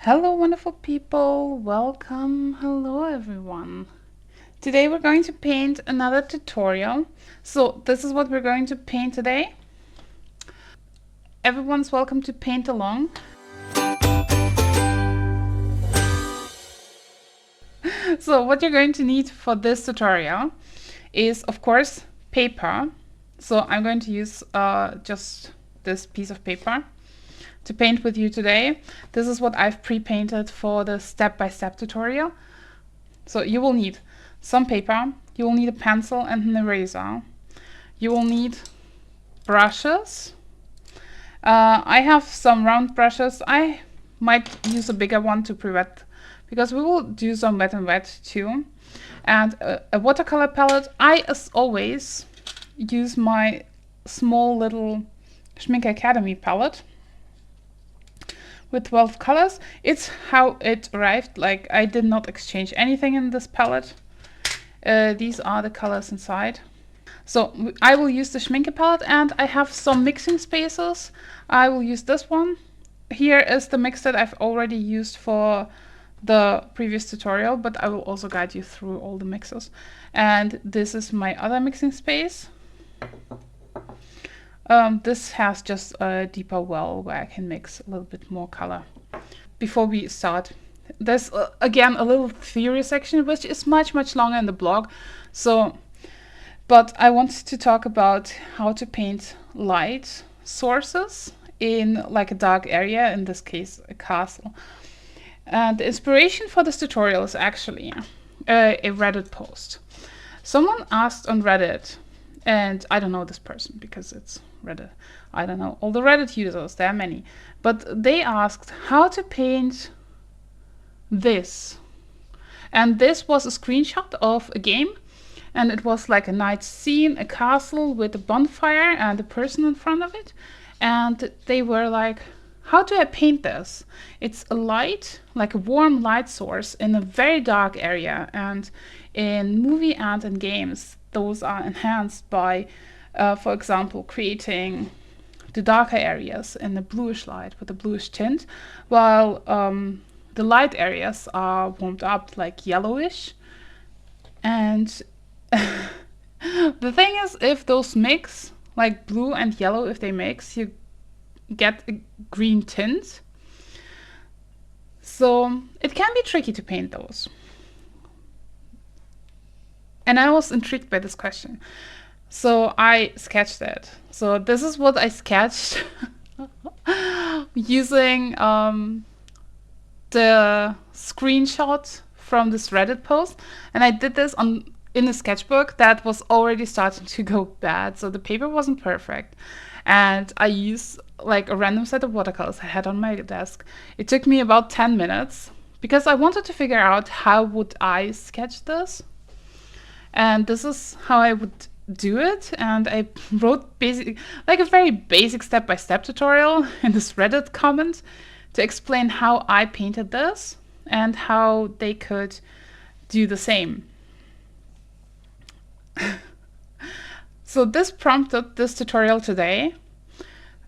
Hello, wonderful people. Welcome. Hello, everyone. Today we're going to paint another tutorial. So this is what we're going to paint today. Everyone's welcome to paint along. So what you're going to need for this tutorial is, of course, paper. So I'm going to use just this piece of paper to paint with you today. This is what I've pre-painted for the step-by-step tutorial. So you will need some paper, you will need a pencil and an eraser. You will need brushes. I have some round brushes. I might use a bigger one to prevent, because we will do some wet and wet too. And a watercolor palette. I, as always, use my small little Schmink Academy palette with 12 colors. It's how it arrived. Like, I did not exchange anything in this palette. These are the colors inside. So I will use the Schminke palette, and I have some mixing spaces. I will use this one. Here is the mix that I've already used for the previous tutorial, but I will also guide you through all the mixes. And this is my other mixing space. This has just a deeper well where I can mix a little bit more color. Before we start, there's again a little theory section, which is much longer in the blog. But I want to talk about how to paint light sources in like a dark area, in this case a castle. And the inspiration for this tutorial is actually a Reddit post. Someone asked on Reddit, and I don't know this person because it's Reddit. I don't know all the Reddit users, there are many. But they asked how to paint this. And this was a screenshot of a game. And it was like a night scene, a castle with a bonfire and a person in front of it. And they were like, how do I paint this? It's a light, like a warm light source in a very dark area. And in movie and in games, those are enhanced by, for example, creating the darker areas in a bluish light with a bluish tint, while the light areas are warmed up like yellowish. And the thing is, if those mix, like blue and yellow, if they mix, you get a green tint. So it can be tricky to paint those. And I was intrigued by this question. So I sketched it. So this is what I sketched using the screenshot from this Reddit post. And I did this in a sketchbook that was already starting to go bad. So the paper wasn't perfect. And I used like a random set of watercolors I had on my desk. It took me about 10 minutes because I wanted to figure out how would I sketch this. And this is how I would do it. And I wrote like a very basic step-by-step tutorial in this Reddit comment to explain how I painted this and how they could do the same. So this prompted this tutorial today,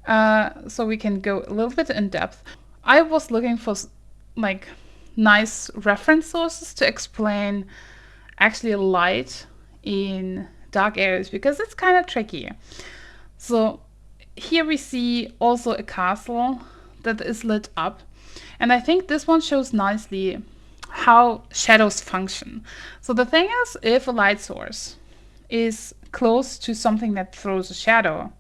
so we can go a little bit in depth. I was looking for like nice reference sources to explain actually light in dark areas, because it's kind of tricky. So here we see also a castle that is lit up, and I think this one shows nicely how shadows function. So the thing is, if a light source is close to something that throws a shadow,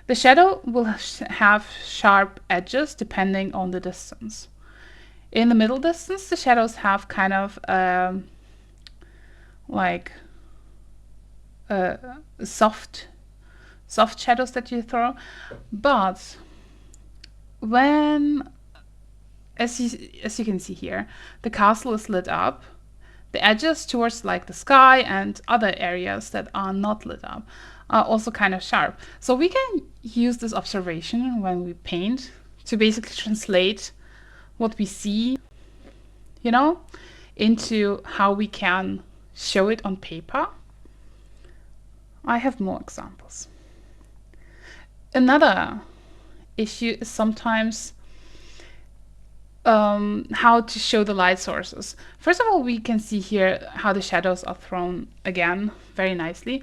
the shadow will have sharp edges depending on the distance. In the middle distance, the shadows have kind of like soft shadows that you throw. But when, as you can see here, the castle is lit up, the edges towards like the sky and other areas that are not lit up are also kind of sharp. So we can use this observation when we paint to basically translate what we see, you know, into how we can show it on paper. I have more examples. Another issue is sometimes how to show the light sources. First of all, we can see here how the shadows are thrown again very nicely.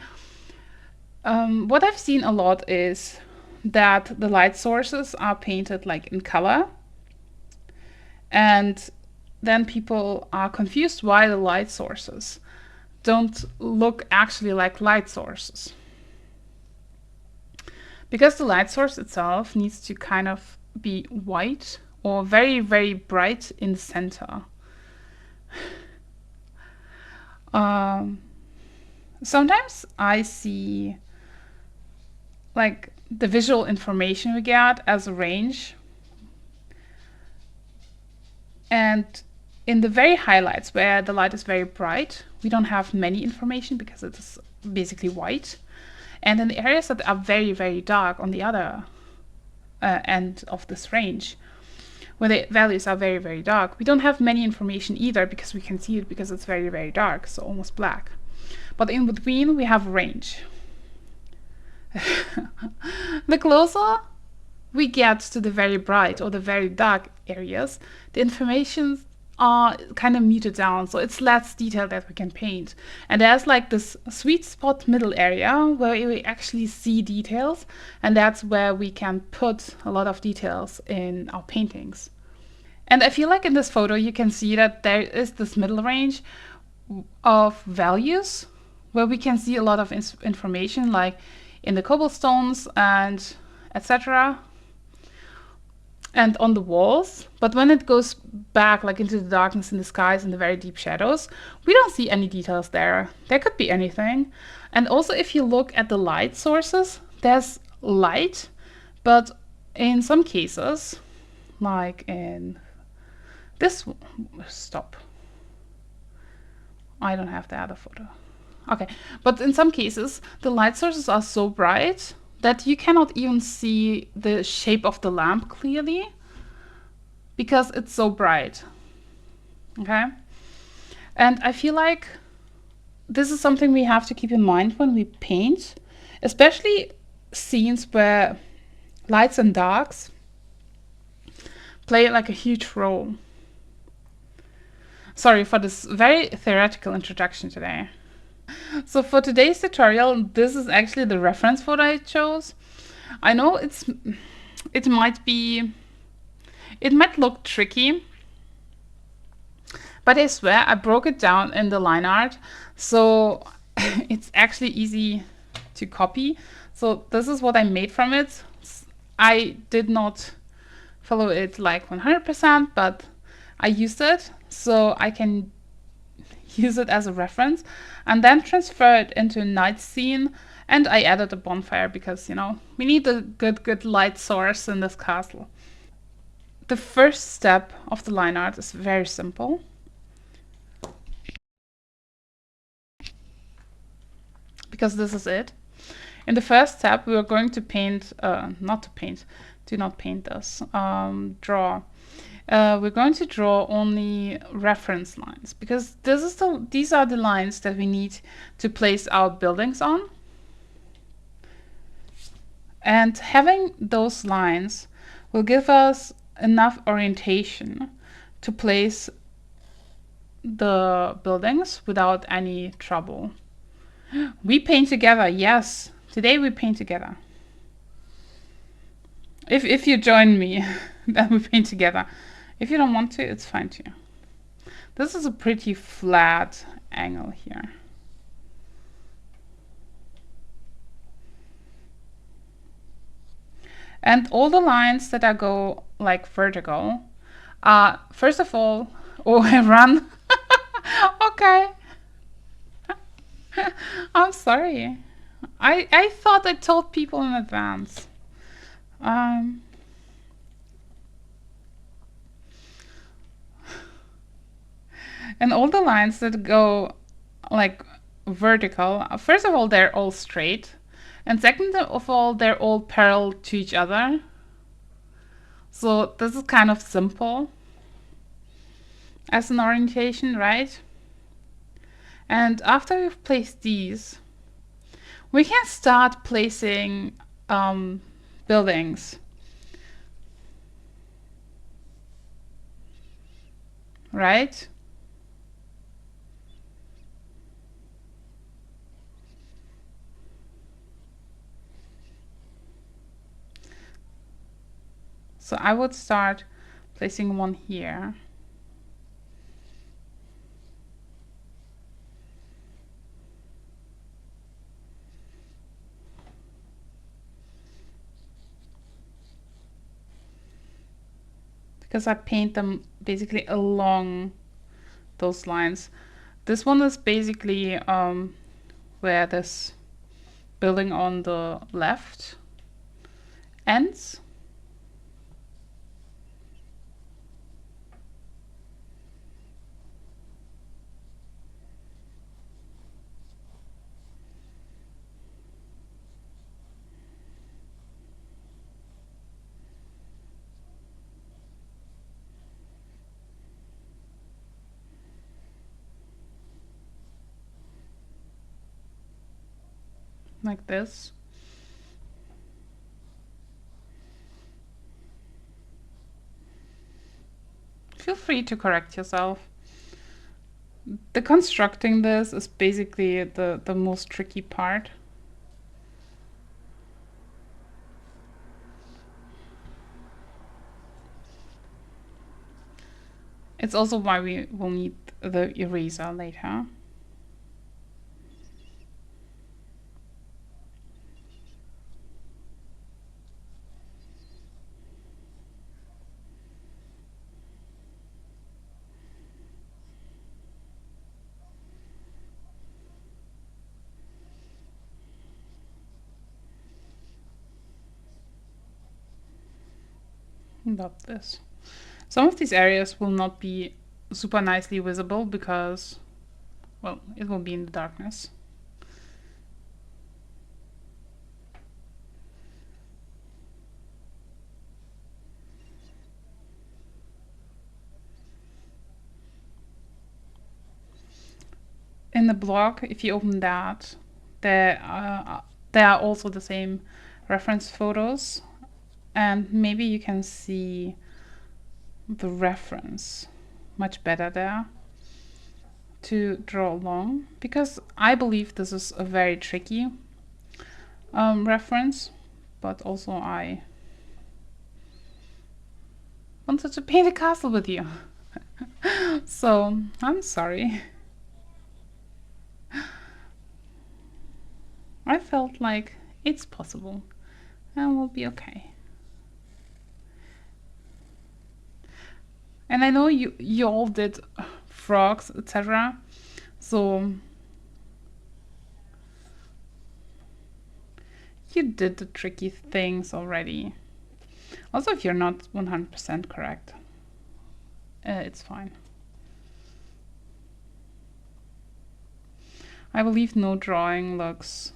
What I've seen a lot is that the light sources are painted like in color, and then people are confused why the light sources don't look actually like light sources. Because the light source itself needs to kind of be white or very, very bright in the center. Sometimes I see like the visual information we get as a range. And in the very highlights where the light is very bright, we don't have many information because it is basically white. And in the areas that are very, very dark on the other end of this range, where the values are very, very dark, we don't have many information either because we can see it because it's very, very dark, so almost black. But in between, we have range. The closer we get to the very bright or the very dark areas, the information are kind of muted down, so it's less detail that we can paint. And there's like this sweet spot middle area where we actually see details, and that's where we can put a lot of details in our paintings. And I feel like in this photo you can see that there is this middle range of values where we can see a lot of information, like in the cobblestones and etc. and on the walls. But when it goes back like into the darkness in the skies and the very deep shadows, we don't see any details there. There could be anything. And also if you look at the light sources, there's light, but in some cases, like in this, stop. I don't have the other photo. Okay, but in some cases, the light sources are so bright that you cannot even see the shape of the lamp clearly because it's so bright. Okay? And I feel like this is something we have to keep in mind when we paint, especially scenes where lights and darks play like a huge role. Sorry for this very theoretical introduction today. So for today's tutorial, this is actually the reference photo I chose. I know it might look tricky, but I swear I broke it down in the line art, so it's actually easy to copy. So this is what I made from it. I did not follow it like 100%, but I used it so I can use it as a reference and then transfer it into a night scene. And I added a bonfire because, you know, we need a good light source in this castle. The first step of the line art is very simple. Because this is it. In the first step, we are going to paint, do not paint this, draw. We're going to draw only reference lines because these are the lines that we need to place our buildings on. And having those lines will give us enough orientation to place the buildings without any trouble. We paint together, yes. Today we paint together. If you join me, then we paint together. If you don't want to, it's fine too. This is a pretty flat angle here. And all the lines that go like vertical, first of all, oh, I run. Okay. I'm sorry. I thought I told people in advance. And all the lines that go like vertical, first of all, they're all straight. And second of all, they're all parallel to each other. So this is kind of simple as an orientation, right? And after we've placed these, we can start placing buildings. right? So I would start placing one here. Because I paint them basically along those lines. This one is basically where this building on the left ends. Like this. Feel free to correct yourself. The constructing this is basically the most tricky part. It's also why we will need the eraser later. Love this. Some of these areas will not be super nicely visible because, well, it will be in the darkness. In the blog, if you open that, there are also the same reference photos, and maybe you can see the reference much better there to draw along, because I believe this is a very tricky reference, but also I wanted to paint a castle with you. So I'm sorry. I felt like it's possible and we'll be okay. And I know you all did frogs, etc. So you did the tricky things already. Also, if you're not 100% correct, it's fine. I believe no drawing looks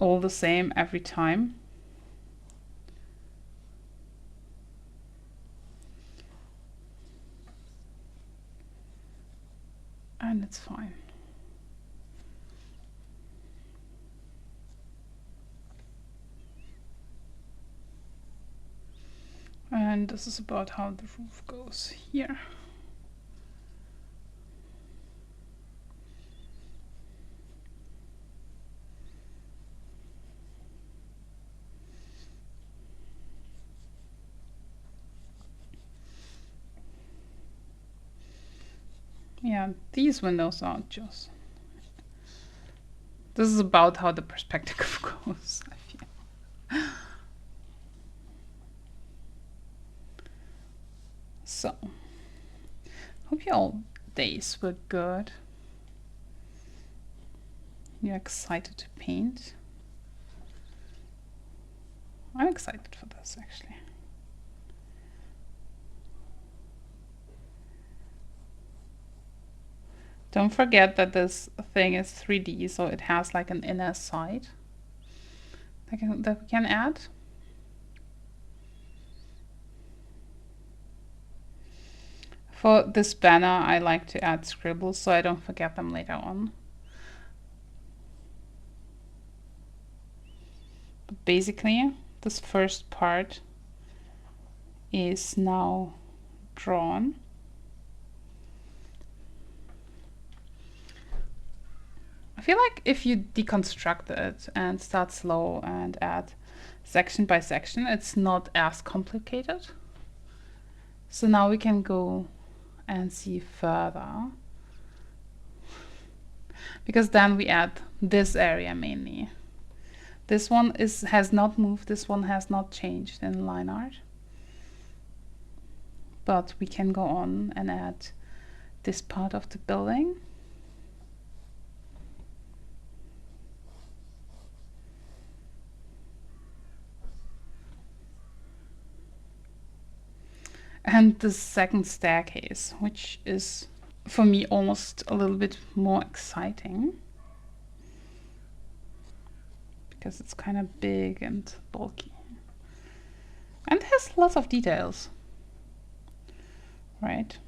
all the same every time. And it's fine. And this is about how the roof goes here. Yeah, these windows are just... This is about how the perspective goes, I feel. So, hope your days were good. You're excited to paint. I'm excited for this, actually. Don't forget that this thing is 3D, so it has like an inner side that we can add. For this banner, I like to add scribbles so I don't forget them later on. But basically, this first part is now drawn. feel like if you deconstruct it and start slow and add section by section, it's not as complicated. So now we can go and see further, because then we add this area mainly. This one has not moved, this one has not changed in line art. But we can go on and add this part of the building. And the second staircase, which is for me almost a little bit more exciting, because it's kind of big and bulky and has lots of details, right?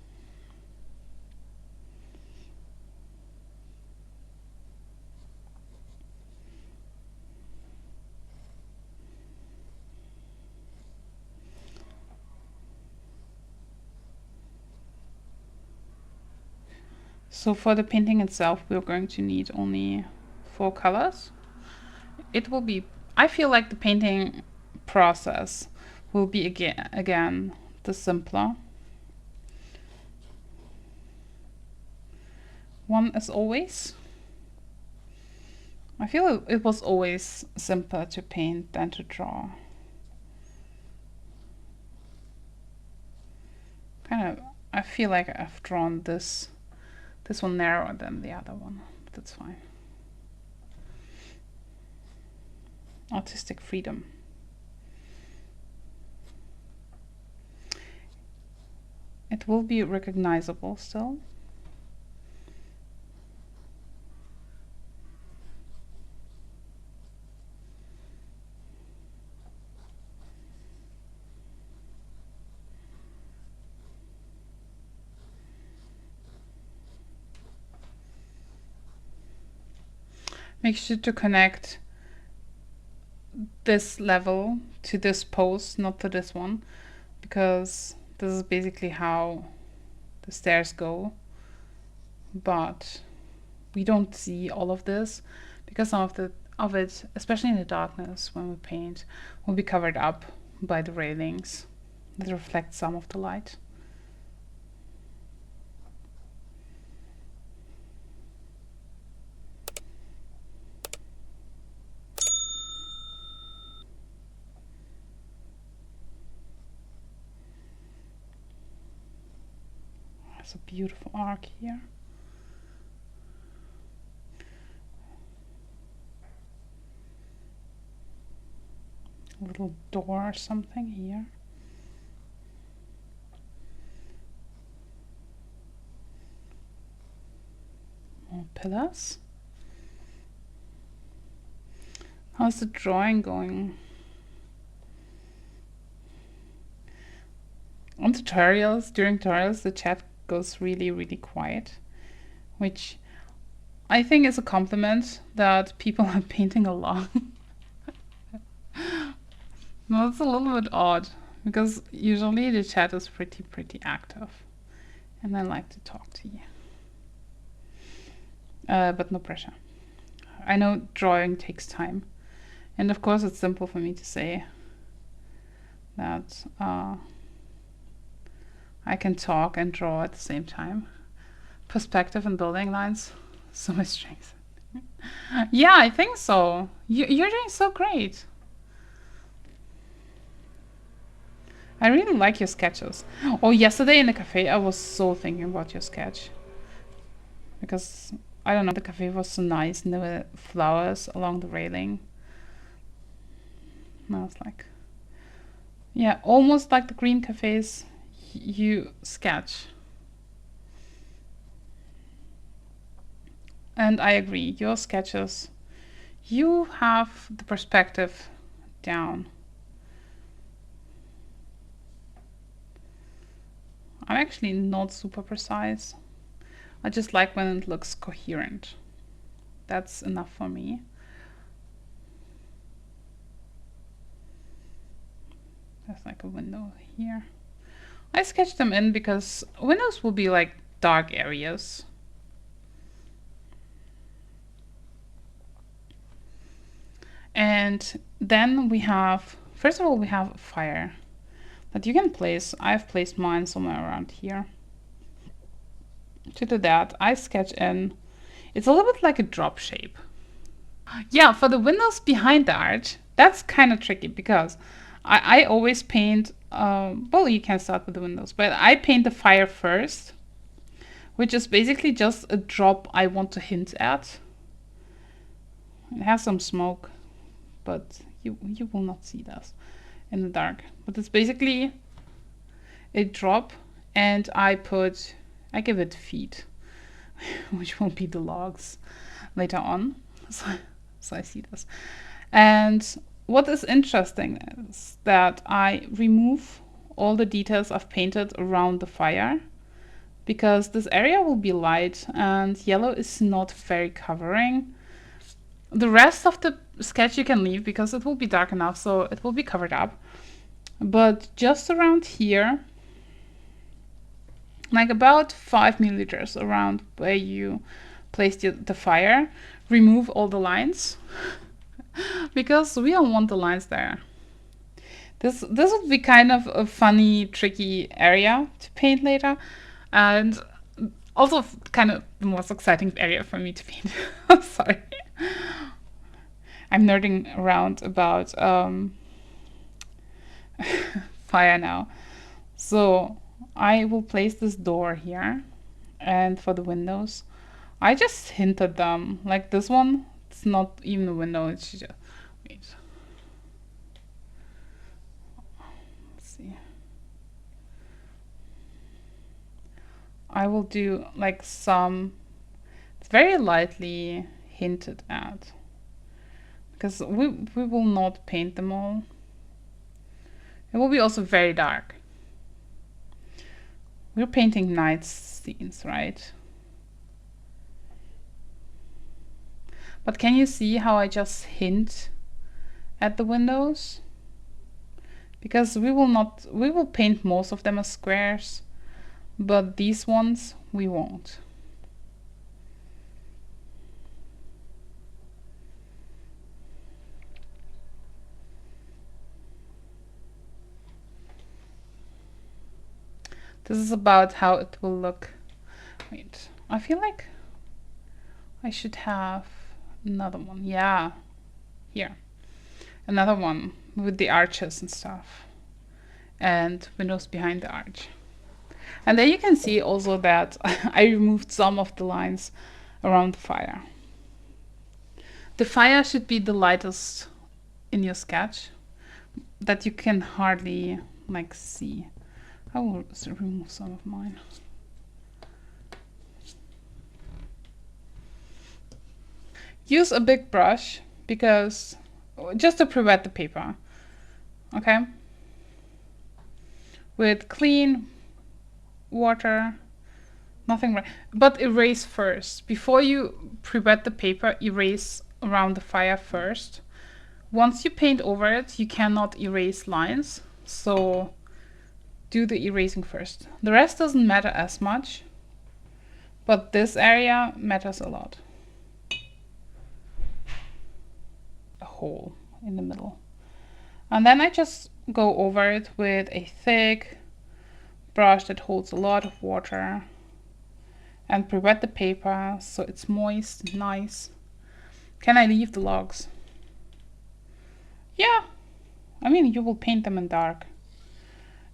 So for the painting itself, we're going to need only 4 colors. It will be, I feel like the painting process will be again the simpler one as always. I feel it was always simpler to paint than to draw. I feel like I've drawn this one narrower than the other one, but that's fine. Artistic freedom. It will be recognizable still. Make sure to connect this level to this post, not to this one, because this is basically how the stairs go. But we don't see all of this because some of it, especially in the darkness when we paint, will be covered up by the railings that reflect some of the light. There's a beautiful arc here. A little door or something here. More pillars. How's the drawing going? On tutorials, during tutorials, the chat goes really, really quiet, which I think is a compliment that people are painting along. No, it's a little bit odd because usually the chat is pretty active and I like to talk to you. But no pressure. I know drawing takes time, and of course it's simple for me to say that I can talk and draw at the same time. Perspective and building lines, so my strength. Yeah, I think so. You're doing so great. I really like your sketches. Oh, yesterday in the cafe, I was so thinking about your sketch. Because, I don't know, the cafe was so nice and there were flowers along the railing. And I was like, yeah, almost like the green cafes you sketch. And I agree, your sketches, you have the perspective down. I'm actually not super precise. I just like when it looks coherent. That's enough for me. There's like a window here. I sketched them in because windows will be like dark areas. And then we have, first of all, we have a fire that you can place. I've placed mine somewhere around here. To do that, I sketch in, it's a little bit like a drop shape. Yeah, for the windows behind the arch, that's kind of tricky because I always paint, well, you can start with the windows, but I paint the fire first, which is basically just a drop I want to hint at. It has some smoke, but you will not see this in the dark. But it's basically a drop, and I give it feet, which will be the logs later on. So I see this. And what is interesting is that I remove all the details I've painted around the fire, because this area will be light and yellow is not very covering. The rest of the sketch you can leave because it will be dark enough, so it will be covered up. But just around here, like about 5 milliliters around where you placed the fire, remove all the lines because we don't want the lines there. This would be kind of a funny, tricky area to paint later, and also kind of the most exciting area for me to paint. Sorry. I'm nerding around about fire now. So I will place this door here, and for the windows, I just hinted them. Like this one, it's not even a window, it's just, wait. Let's see. I will do like some, it's very lightly hinted at, because we will not paint them all. It will be also very dark. We're painting night scenes, right? But can you see how I just hint at the windows? Because we will paint most of them as squares, but these ones we won't. This is about how it will look. Wait, I feel like I should have another one. Yeah, here. Another one with the arches and stuff. And windows behind the arch. And there you can see also that I removed some of the lines around the fire. The fire should be the lightest in your sketch, that you can hardly like see. I will remove some of mine. Use a big brush because just to prevent the paper, okay? With clean water, nothing, but erase first. Before you pre-wet the paper, erase around the fire first. Once you paint over it, you cannot erase lines, so do the erasing first. The rest doesn't matter as much, but this area matters a lot. A hole in the middle. And then I just go over it with a thick brush that holds a lot of water and pre-wet the paper so it's moist and nice. Can I leave the logs? Yeah, I mean, you will paint them in dark.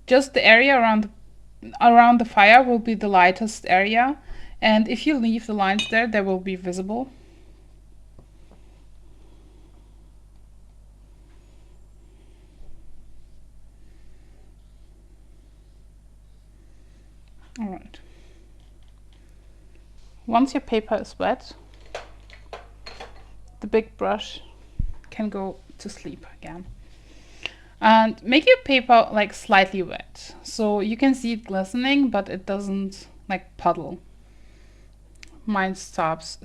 Just the area around the fire will be the lightest area, and if you leave the lines there, they will be visible. All right. Once your paper is wet, the big brush can go to sleep again. And make your paper like slightly wet, so you can see it glistening, but it doesn't like puddle. Mine starts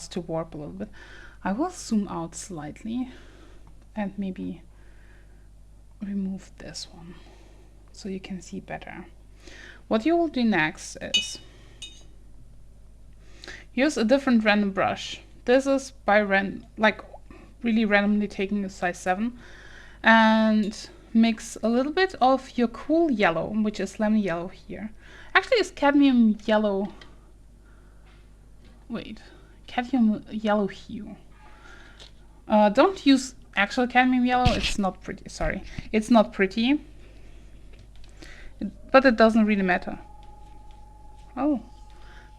to warp a little bit. I will zoom out slightly and maybe remove this one so you can see better. What you will do next is use a different random brush. This is by really randomly taking a size 7, and mix a little bit of your cool yellow, which is lemon yellow here. Actually, it's cadmium yellow. Wait, cadmium yellow hue. Don't use actual cadmium yellow. It's not pretty. Sorry, it's not pretty. But it doesn't really matter. Oh,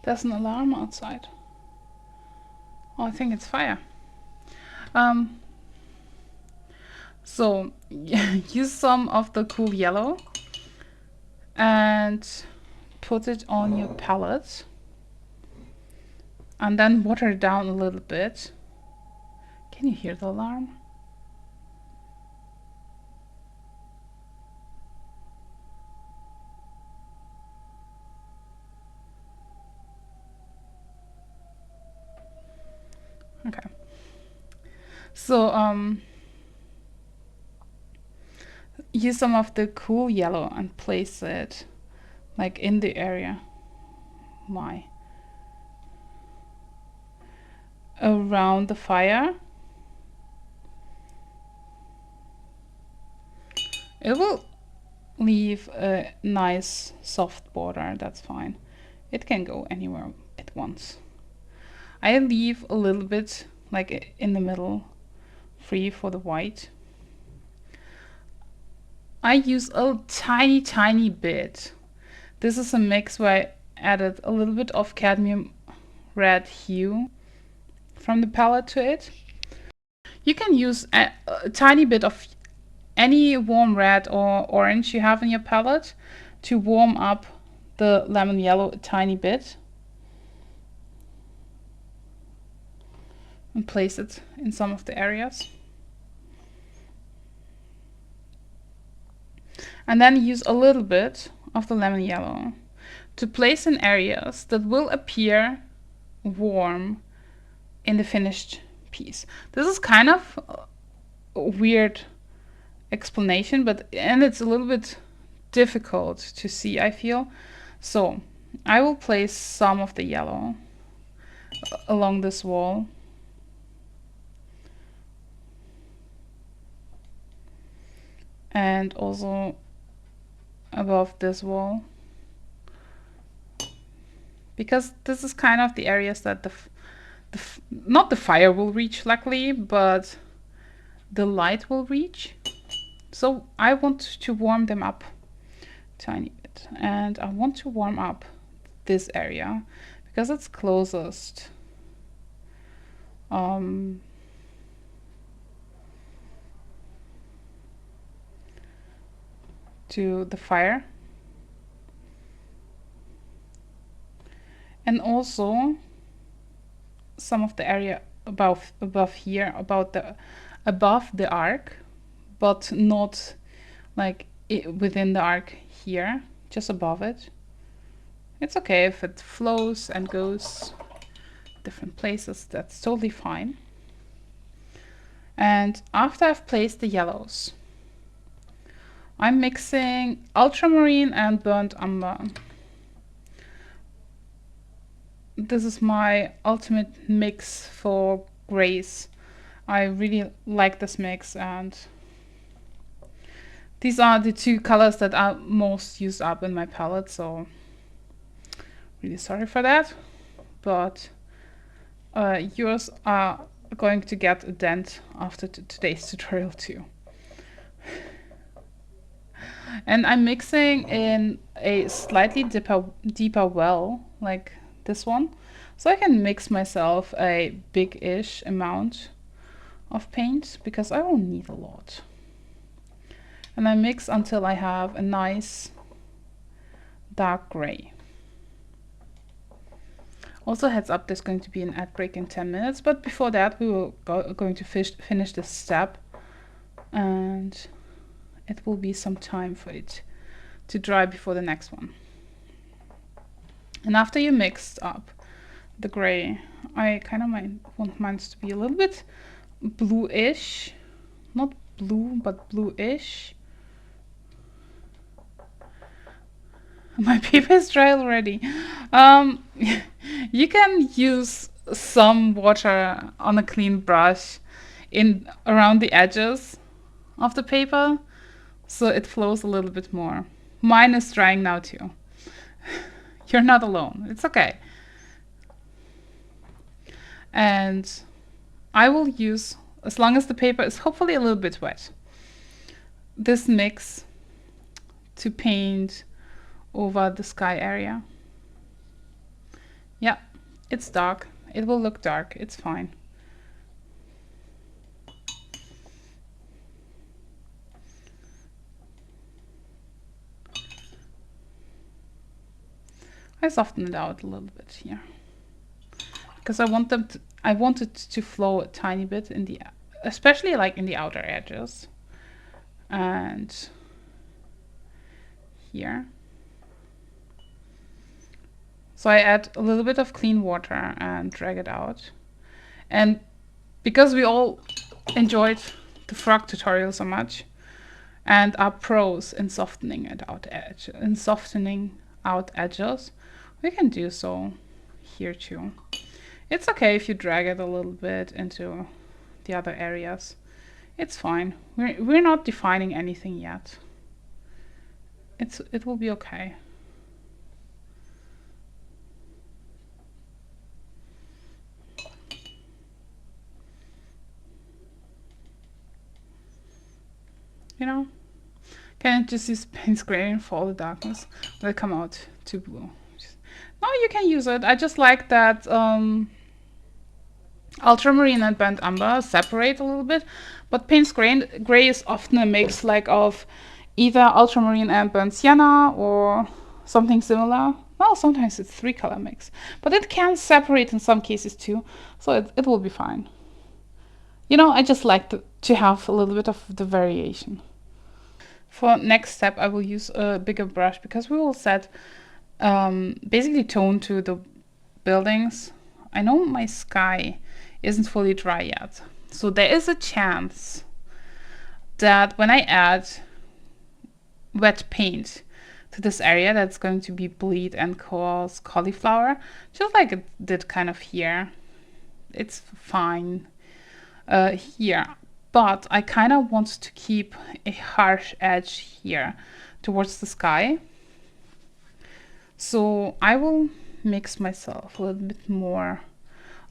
there's an alarm outside. Oh, I think it's fire. So use some of the cool yellow and put it on your palette, and then water it down a little bit. Can you hear the alarm? Okay. So use some of the cool yellow and place it like in the area. Why? Around the fire. It will leave a nice soft border, that's fine. It can go anywhere it wants. I leave a little bit like in the middle free for the white. I use a tiny bit. This is a mix where I added a little bit of cadmium red hue from the palette to it. You can use a tiny bit of any warm red or orange you have in your palette to warm up the lemon yellow a tiny bit. And place it in some of the areas. And then use a little bit of the lemon yellow to place in areas that will appear warm in the finished piece. This is kind of a weird explanation, but it's a little bit difficult to see, I feel. So I will place some of the yellow along this wall. And also above this wall, because this is kind of the areas that not the fire will reach, luckily, but the light will reach. So I want to warm them up a tiny bit, and I want to warm up this area because it's closest to the fire. And also some of the area above here, above the arc, but not like within the arc here, just above it. It's okay if it flows and goes different places, that's totally fine. And after I've placed the yellows, I'm mixing ultramarine and burnt umber. This is my ultimate mix for grays. I really like this mix, and these are the two colors that are most used up in my palette, so really sorry for that. But yours are going to get a dent after today's tutorial too. And I'm mixing in a slightly deeper well, like this one, so I can mix myself a big-ish amount of paint, because I will need a lot. And I mix until I have a nice dark gray. Also, heads up, there's going to be an ad break in 10 minutes, but before that we will going to finish this step, and it will be some time for it to dry before the next one. And after you mixed up the gray, I kind of want mine to be a little bit bluish, not blue, but bluish. My paper is dry already. You can use some water on a clean brush in around the edges of the paper, so it flows a little bit more. Mine is drying now too. You're not alone. It's okay. And I will use, as long as the paper is hopefully a little bit wet, this mix to paint over the sky area. Yeah, it's dark. It will look dark. It's fine. I soften it out a little bit here because I want it to flow a tiny bit in the, especially like in the outer edges, and here. So I add a little bit of clean water and drag it out. And because we all enjoyed the frog tutorial so much and are pros in softening out edges, we can do so here too. It's okay if you drag it a little bit into the other areas. It's fine. We're not defining anything yet. It will be okay. You know, can I just use paint gradient for all the darkness? Will it come out too blue? No, you can use it. I just like that ultramarine and burnt umber separate a little bit, but paint gray is often a mix like of either ultramarine and burnt sienna or something similar. Well, sometimes it's 3-color mix, but it can separate in some cases too, so it will be fine. You know, I just like to have a little bit of the variation. For next step, I will use a bigger brush because we will set basically tone to the buildings. I know my sky isn't fully dry yet, so there is a chance that when I add wet paint to this area, that's going to be bleed and cause cauliflower, just like it did kind of here. It's fine here, but I kind of want to keep a harsh edge here towards the sky. So I will mix myself a little bit more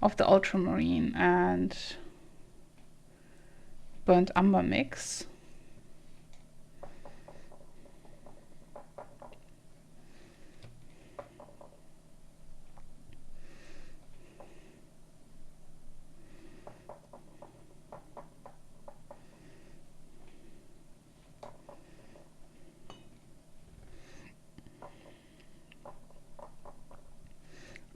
of the ultramarine and burnt umber mix.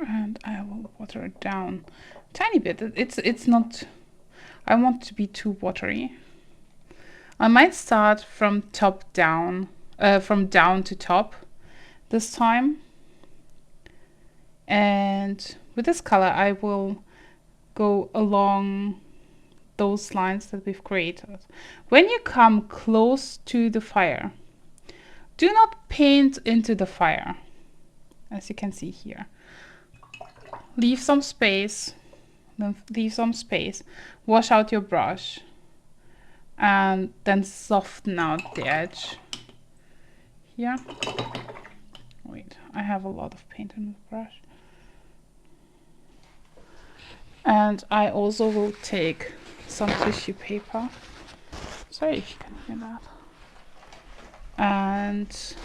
And I will water it down a tiny bit. It's not, I want it to be too watery. I might start from top down, from down to top this time. And with this color, I will go along those lines that we've created. When you come close to the fire, do not paint into the fire, as you can see here. Leave some space, wash out your brush, and then soften out the edge here. Wait, I have a lot of paint in the brush. And I also will take some tissue paper. Sorry if you can hear that. And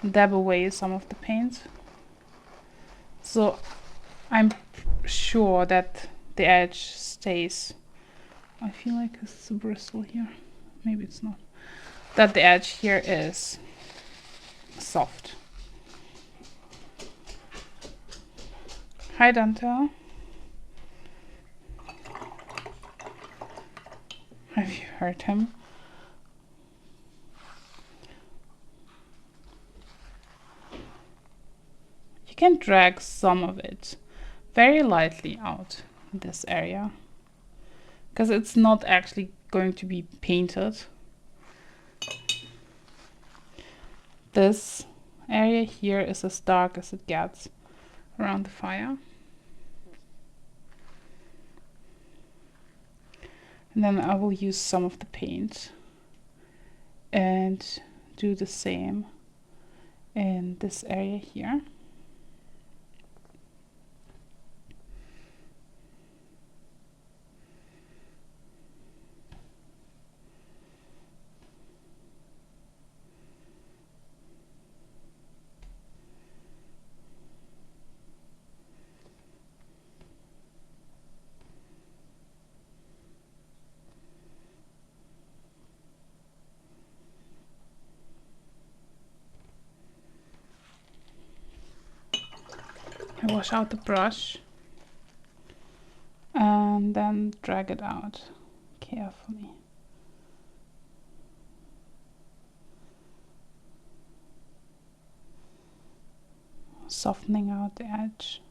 dab away some of the paint. So I'm sure that the edge stays. I feel like it's a bristle here. Maybe it's not. That the edge here is soft. Hi, Dante. Have you heard him? You can drag some of it very lightly out in this area because it's not actually going to be painted. This area here is as dark as it gets around the fire. And then I will use some of the paint and do the same in this area here. I wash out the brush and then drag it out carefully. Softening out the edge.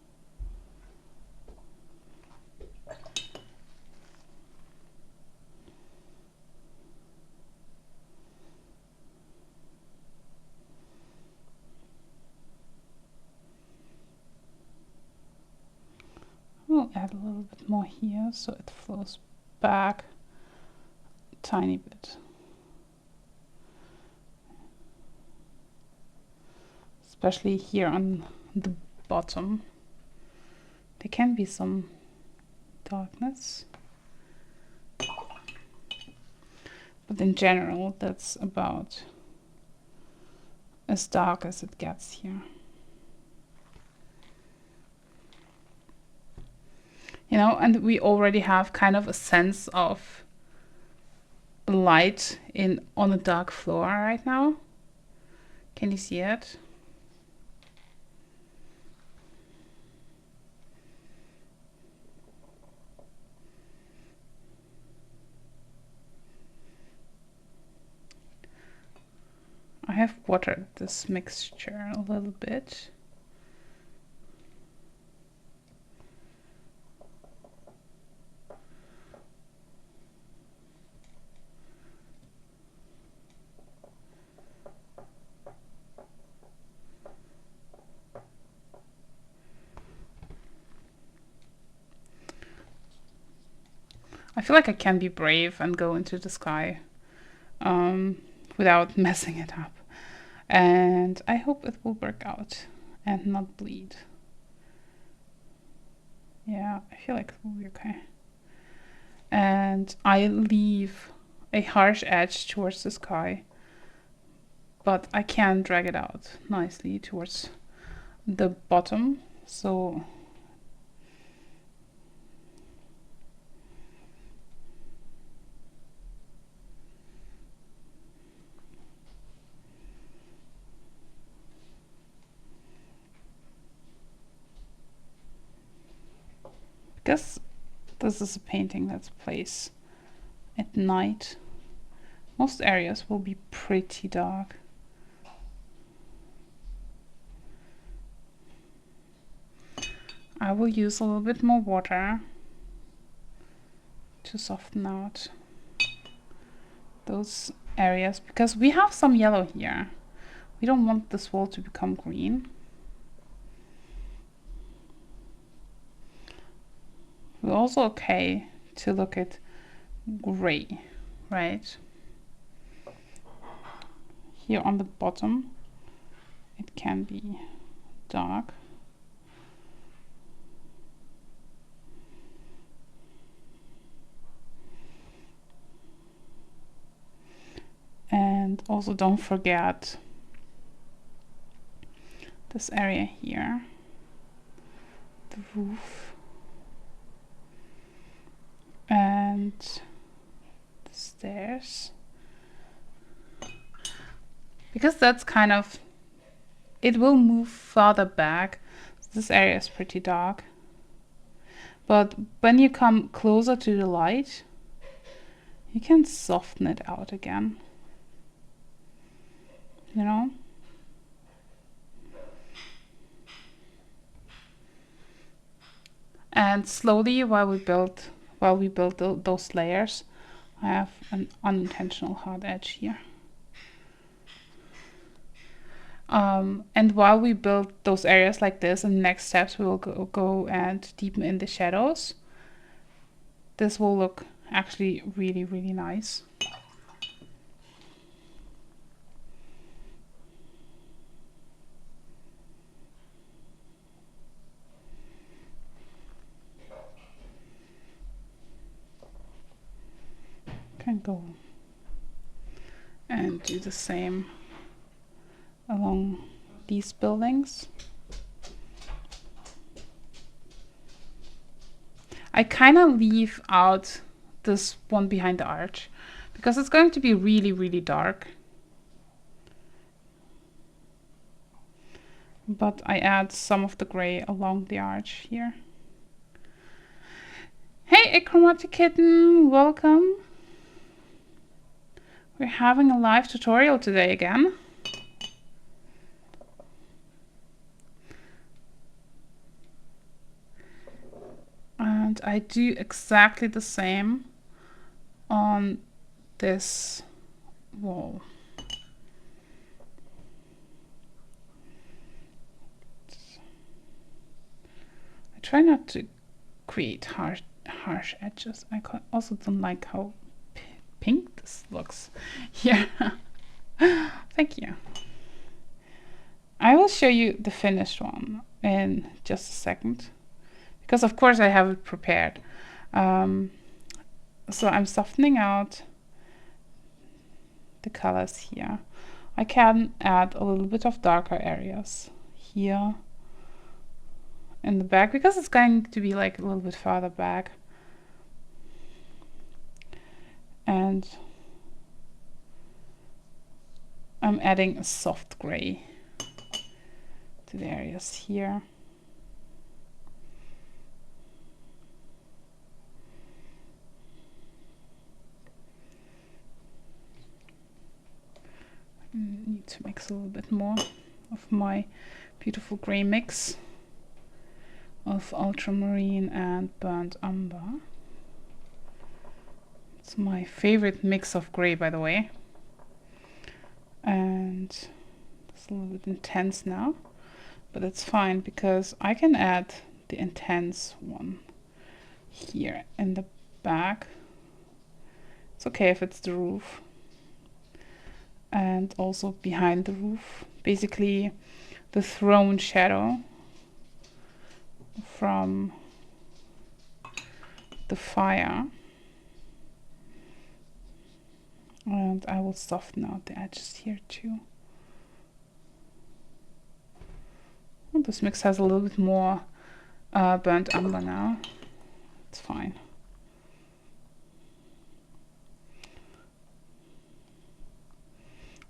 We'll add a little bit more here so it flows back a tiny bit. Especially here on the bottom. There can be some darkness. But in general, that's about as dark as it gets here. You know, and we already have kind of a sense of light on a dark floor right now. Can you see it? I have watered this mixture a little bit. I feel like I can be brave and go into the sky without messing it up. And I hope it will work out and not bleed. Yeah, I feel like it will be okay. And I leave a harsh edge towards the sky, but I can drag it out nicely towards the bottom. So because this is a painting that's placed at night, most areas will be pretty dark. I will use a little bit more water to soften out those areas, because we have some yellow here. We don't want this wall to become green. We're also okay to look at gray, right? Here on the bottom, it can be dark. And also don't forget this area here, the roof. And the stairs, because that's kind of, it will move farther back. This area is pretty dark, but when you come closer to the light, you can soften it out again, you know. And slowly, while we build those layers, I have an unintentional hard edge here. And while we build those areas like this, in the next steps we will go and deepen in the shadows. This will look actually really, really nice. Can go and do the same along these buildings. I kind of leave out this one behind the arch because it's going to be really, really dark. But I add some of the gray along the arch here. Hey, Achromatic Kitten, welcome. We're having a live tutorial today again. And I do exactly the same on this wall. I try not to create harsh edges. I also don't like how pink this looks here. Thank you. I will show you the finished one in just a second, because of course I have it prepared. So I'm softening out the colors here. I can add a little bit of darker areas here in the back, because it's going to be like a little bit farther back. And I'm adding a soft gray to the areas here. I need to mix a little bit more of my beautiful gray mix of ultramarine and burnt umber. It's my favorite mix of gray, by the way. And it's a little bit intense now, but it's fine because I can add the intense one here in the back. It's okay if it's the roof. And also behind the roof, basically the thrown shadow from the fire. And I will soften out the edges here too. Well, this mix has a little bit more burnt umber now. It's fine.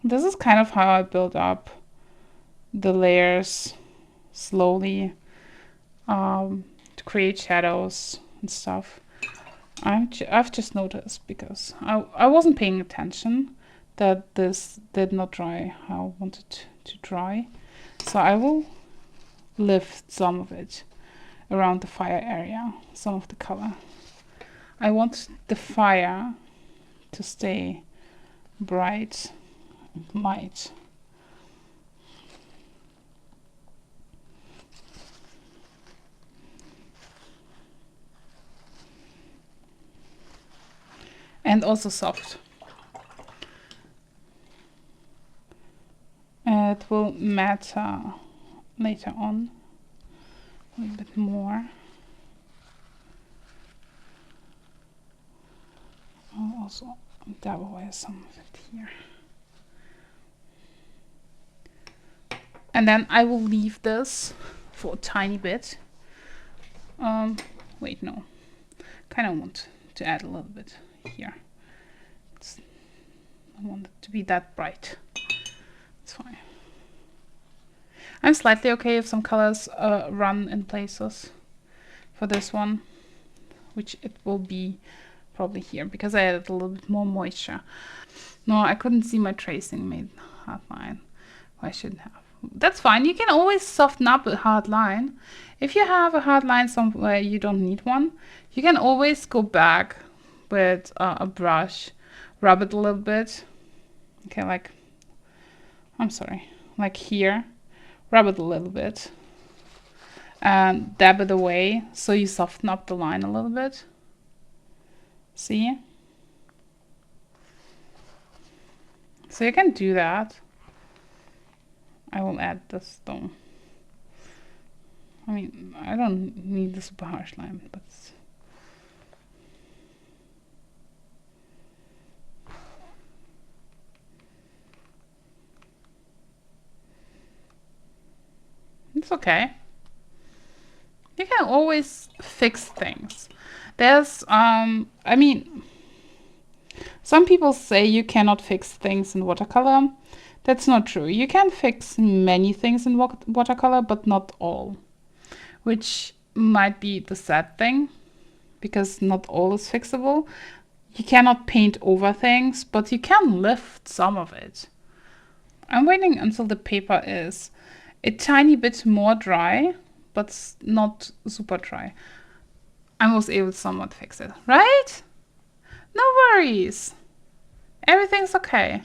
This is kind of how I build up the layers slowly to create shadows and stuff. I've just noticed, because I wasn't paying attention, that this did not dry how I wanted to dry. So I will lift some of it around the fire area, some of the color. I want the fire to stay bright and light. And also soft. It will matter later on a little bit more. I'll also dab away some of it here. And then I will leave this for a tiny bit. Wait, no. Kind of want to add a little bit here. I want it to be that bright. It's fine. I'm slightly okay if some colors run in places for this one, which it will be probably here, because I added a little bit more moisture. No, I couldn't see my tracing made hard line. I shouldn't have. That's fine. You can always soften up a hard line. If you have a hard line somewhere you don't need one, you can always go back with a brush, rub it a little bit. Okay, like, I'm sorry, like here, rub it a little bit and dab it away so you soften up the line a little bit. See? So you can do that. I will add this though. I mean, I don't need the super harsh line, but it's okay. You can always fix things. There's, I mean, some people say you cannot fix things in watercolor. That's not true. You can fix many things in watercolor, but not all. Which might be the sad thing, because not all is fixable. You cannot paint over things, but you can lift some of it. I'm waiting until the paper is a tiny bit more dry, but not super dry. I was able to somewhat fix it, right? No worries. Everything's okay.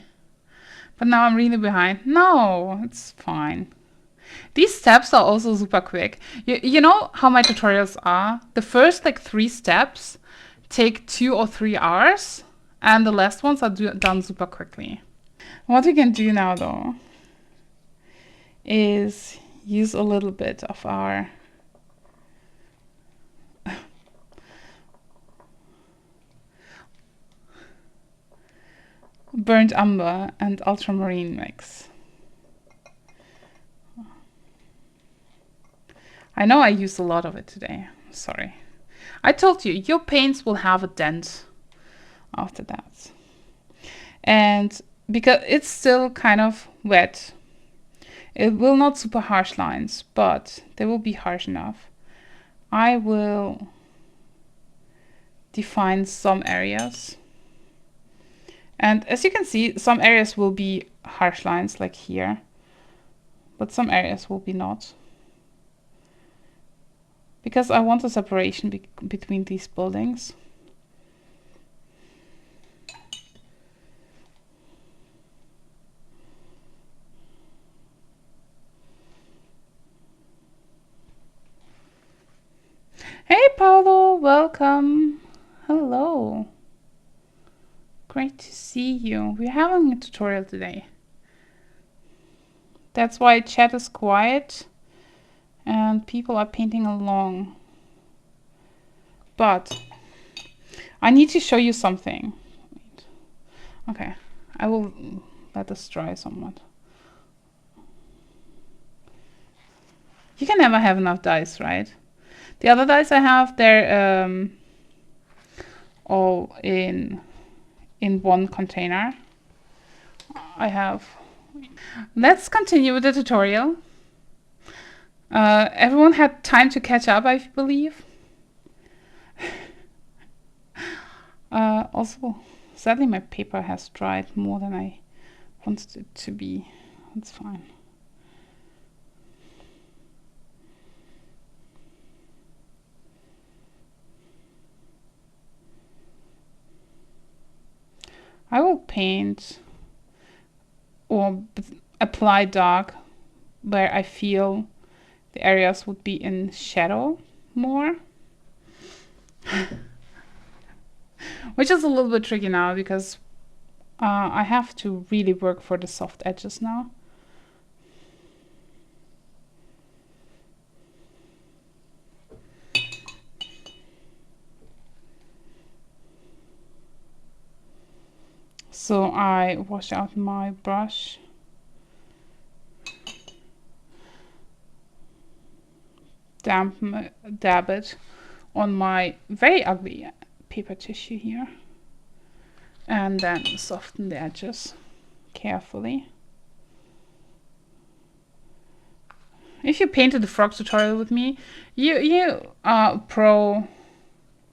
But now I'm really behind. No, it's fine. These steps are also super quick. You know how my tutorials are? The first like 3 steps take 2 or 3 hours, and the last ones are done super quickly. What we can do now though is use a little bit of our burnt umber and ultramarine mix. I know I used a lot of it today. Sorry. I told you, your paints will have a dent after that. And because it's still kind of wet, it will not super harsh lines, but they will be harsh enough. I will define some areas. And as you can see, some areas will be harsh lines, like here, but some areas will be not. Because I want a separation between these buildings. Hey Paulo, welcome. Hello. Great to see you. We're having a tutorial today. That's why chat is quiet and people are painting along. But I need to show you something. Wait. Okay, I will let this dry somewhat. You can never have enough dyes, right? The other dyes I have, they're all in one container. I have. Let's continue with the tutorial. Everyone had time to catch up, I believe. Also, sadly, my paper has dried more than I wanted it to be. That's fine. I will paint or apply dark where I feel the areas would be in shadow more. Which is a little bit tricky now because I have to really work for the soft edges now. So I wash out my brush. Dab it on my very ugly paper tissue here. And then soften the edges carefully. If you painted the frog tutorial with me, you are pro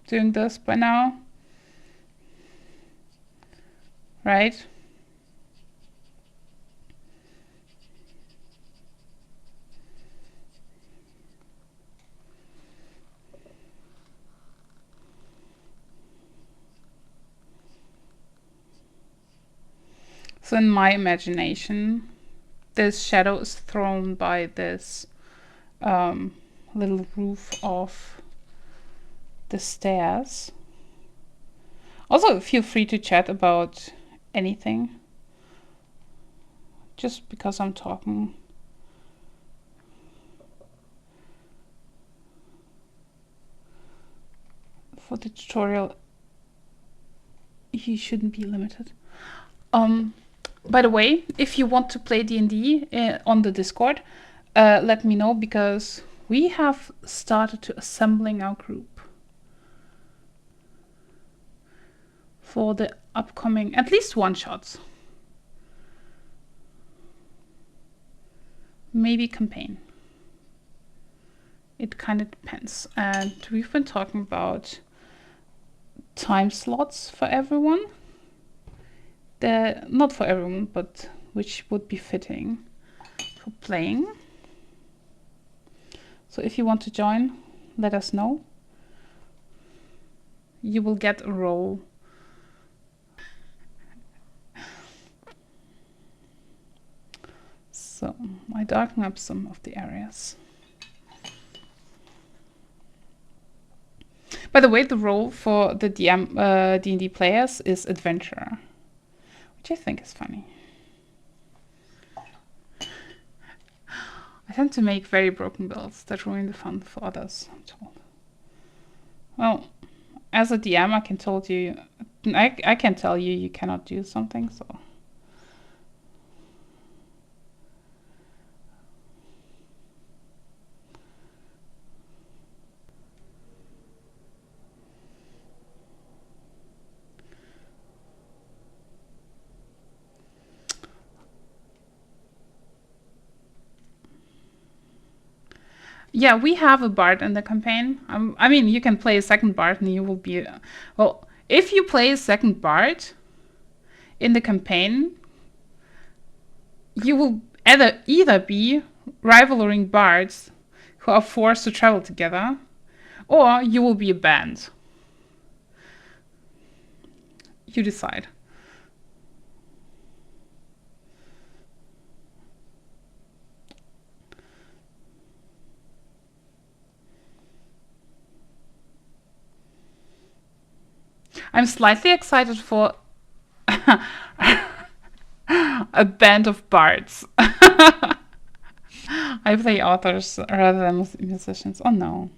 doing this by now. Right? So in my imagination, this shadow is thrown by this little roof of the stairs. Also, feel free to chat about anything. Just because I'm talking. For the tutorial, you shouldn't be limited. By the way, if you want to play D&D on the Discord, let me know, because we have started to assembling our group for the upcoming at least one-shots. Maybe campaign. It kind of depends. And we've been talking about time slots for everyone. Not for everyone, but which would be fitting for playing. So if you want to join, let us know. You will get a role. So I darken up some of the areas. By the way, the role for the D&D players is adventurer, which I think is funny. I tend to make very broken builds that ruin the fun for others, I'm told. Well, as a DM, I can tell you you cannot do something, so. Yeah, we have a bard in the campaign. I mean, you can play a second bard and you will be... Well, if you play a second bard in the campaign, you will either be rivaling bards who are forced to travel together, or you will be a band. You decide. I'm slightly excited for a band of bards. I play authors rather than musicians. Oh no.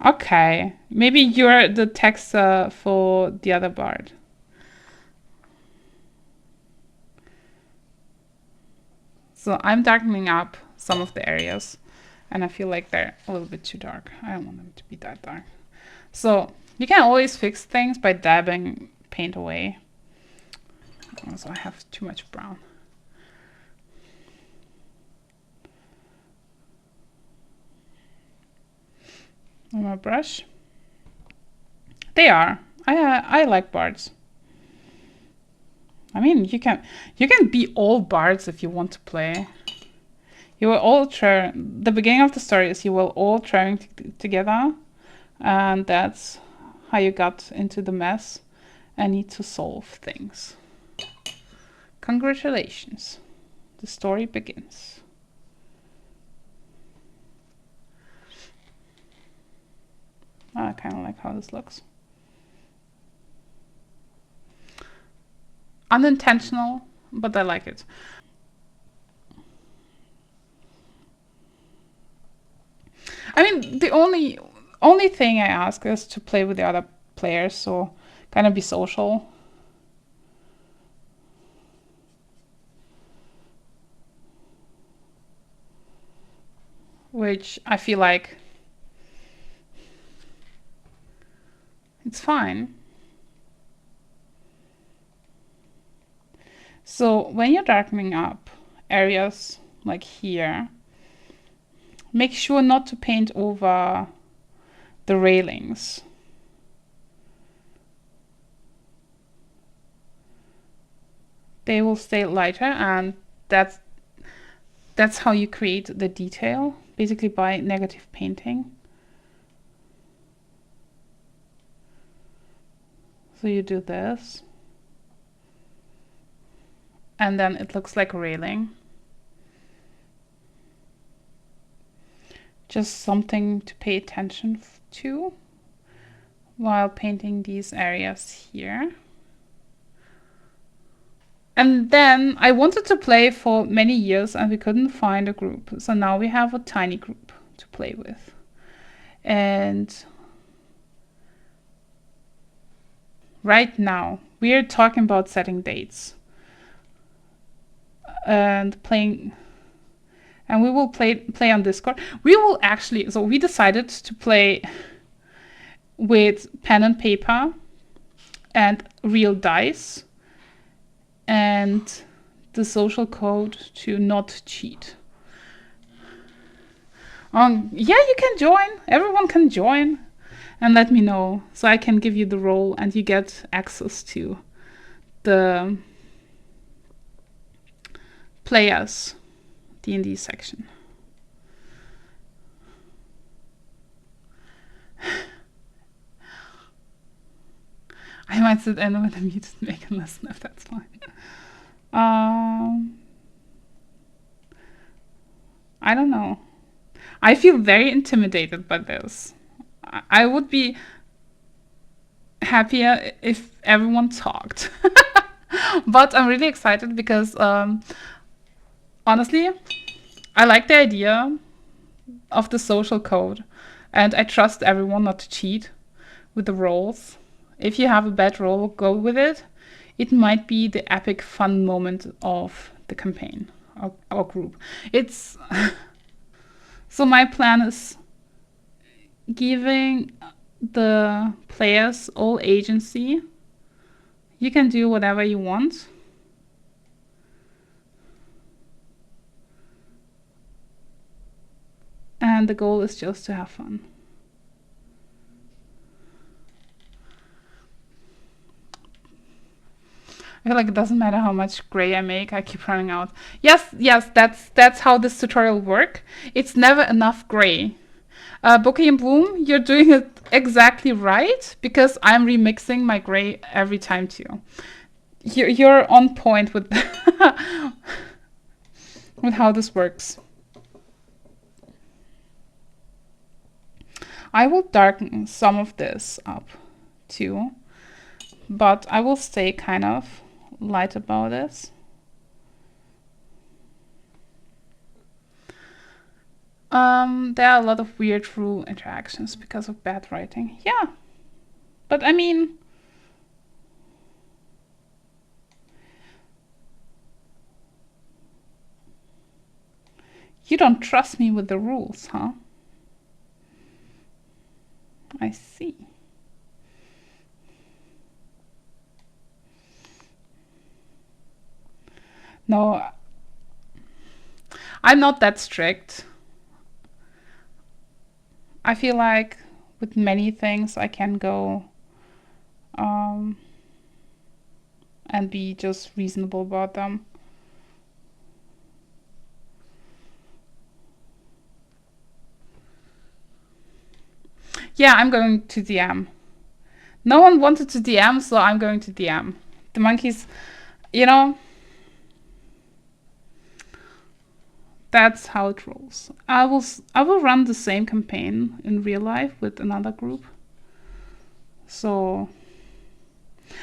Okay. Maybe you're the texter for the other bard. So I'm darkening up some of the areas, and I feel like they're a little bit too dark. I don't want them to be that dark. So you can always fix things by dabbing paint away. Also, I have too much brown. On my brush. They are. I like bards. I mean, you can be all bards if you want to play. You will all the beginning of the story is you will all traveling together, and that's how you got into the mess and need to solve things. Congratulations. The story begins. I kind of like how this looks. Unintentional, but I like it. I mean, the only thing I ask is to play with the other players, so kind of be social. Which I feel like it's fine. So when you're darkening up areas like here, make sure not to paint over the railings. They will stay lighter, and that's how you create the detail, basically by negative painting. So you do this, and then it looks like a railing. Just something to pay attention to while painting these areas here. And then I wanted to play for many years and we couldn't find a group. So now we have a tiny group to play with. And right now we are talking about setting dates and playing, and we will play on Discord. We will actually, so we decided to play with pen and paper and real dice and the social code to not cheat. Yeah, you can join. Everyone can join and let me know so I can give you the role and you get access to the players D&D section. I might sit in with a muted mic and listen if that's fine. I don't know. I feel very intimidated by this. I would be happier if everyone talked. But I'm really excited because honestly, I like the idea of the social code and I trust everyone not to cheat with the roles. If you have a bad role, go with it. It might be the epic fun moment of the campaign or group. It's so my plan is giving the players all agency. You can do whatever you want. And the goal is just to have fun. I feel like it doesn't matter how much gray I make, I keep running out. Yes, that's how this tutorial works. It's never enough gray. Bookie and Bloom, you're doing it exactly right because I'm remixing my gray every time too. You're on point with with how this works. I will darken some of this up too, but I will stay kind of light about this. There are a lot of weird rule interactions because of bad writing. Yeah, but I mean, you don't trust me with the rules, huh? I see. No, I'm not that strict. I feel like with many things I can go and be just reasonable about them. Yeah, I'm going to DM. No one wanted to DM, so I'm going to DM. The monkeys, you know, that's how it rolls. I will run the same campaign in real life with another group. So I'm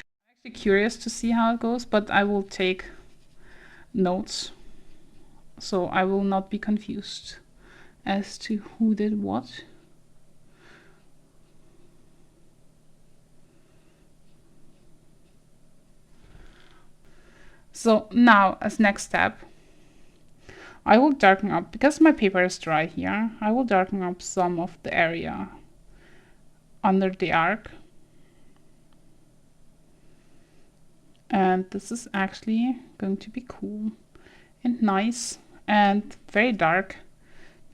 actually curious to see how it goes, but I will take notes so I will not be confused as to who did what. So now, as next step, I will darken up, because my paper is dry here, I will darken up some of the area under the arc. And this is actually going to be cool and nice and very dark,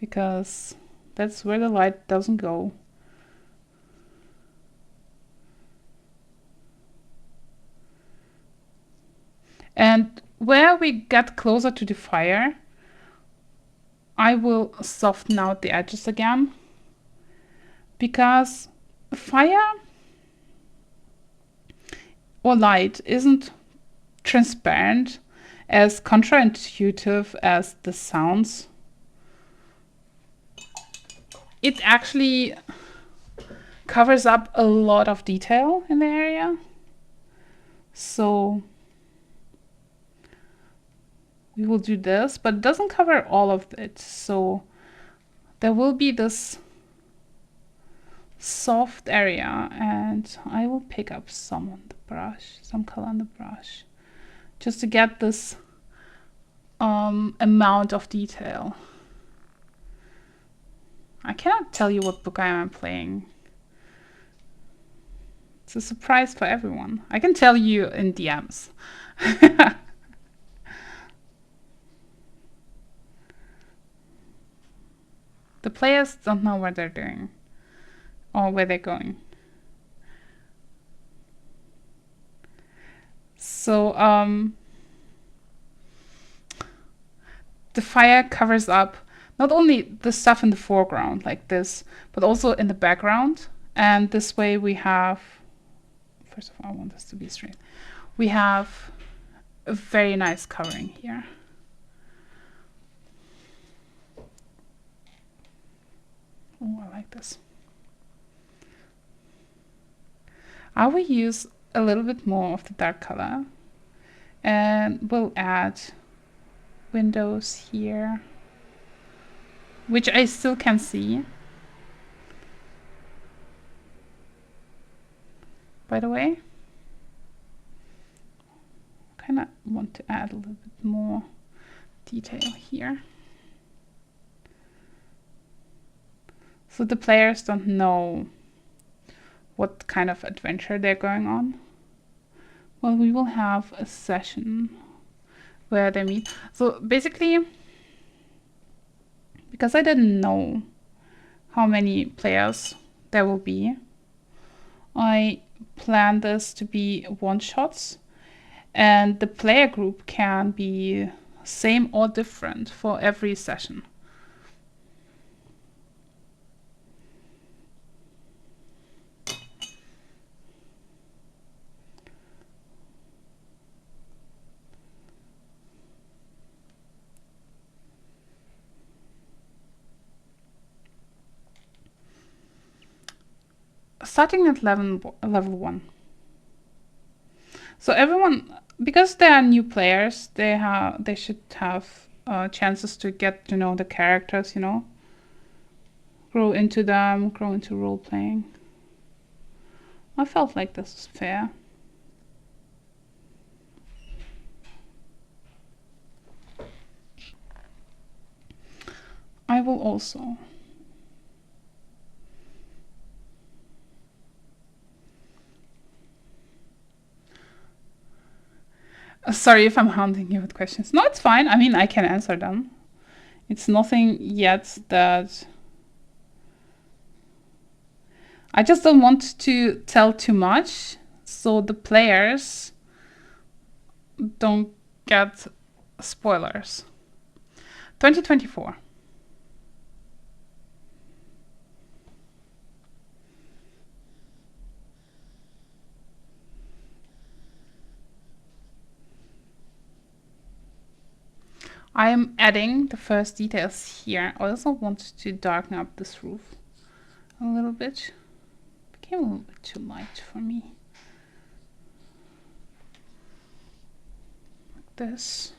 because that's where the light doesn't go. And where we get closer to the fire, I will soften out the edges again, because fire or light isn't transparent, as counterintuitive as this sounds. It actually covers up a lot of detail in the area. So we will do this, but it doesn't cover all of it. So there will be this soft area, and I will pick up some on the brush, some color on the brush, just to get this amount of detail. I cannot tell you what book I am playing. It's a surprise for everyone. I can tell you in DMs. The players don't know what they're doing or where they're going. So the fire covers up not only the stuff in the foreground like this, but also in the background. And this way we have, first of all, I want this to be straight. We have a very nice covering here. Oh, I like this. I will use a little bit more of the dark color, and we'll add windows here, which I still can see, by the way. Kind of want to add a little bit more detail here, so the players don't know what kind of adventure they're going on. Well, we will have a session where they meet. So basically, because I didn't know how many players there will be, I planned this to be one-shots, and the player group can be same or different for every session. Starting at level 1. So everyone, because they are new players, they should have chances to get to know the characters, you know, grow into them, grow into role playing. I felt like this was fair. I will also sorry if I'm haunting you with questions. No, it's fine. I mean, I can answer them. It's nothing yet that... I just don't want to tell too much, so the players don't get spoilers. 2024. I am adding the first details here. I also want to darken up this roof a little bit. It became a little bit too light for me. Like this.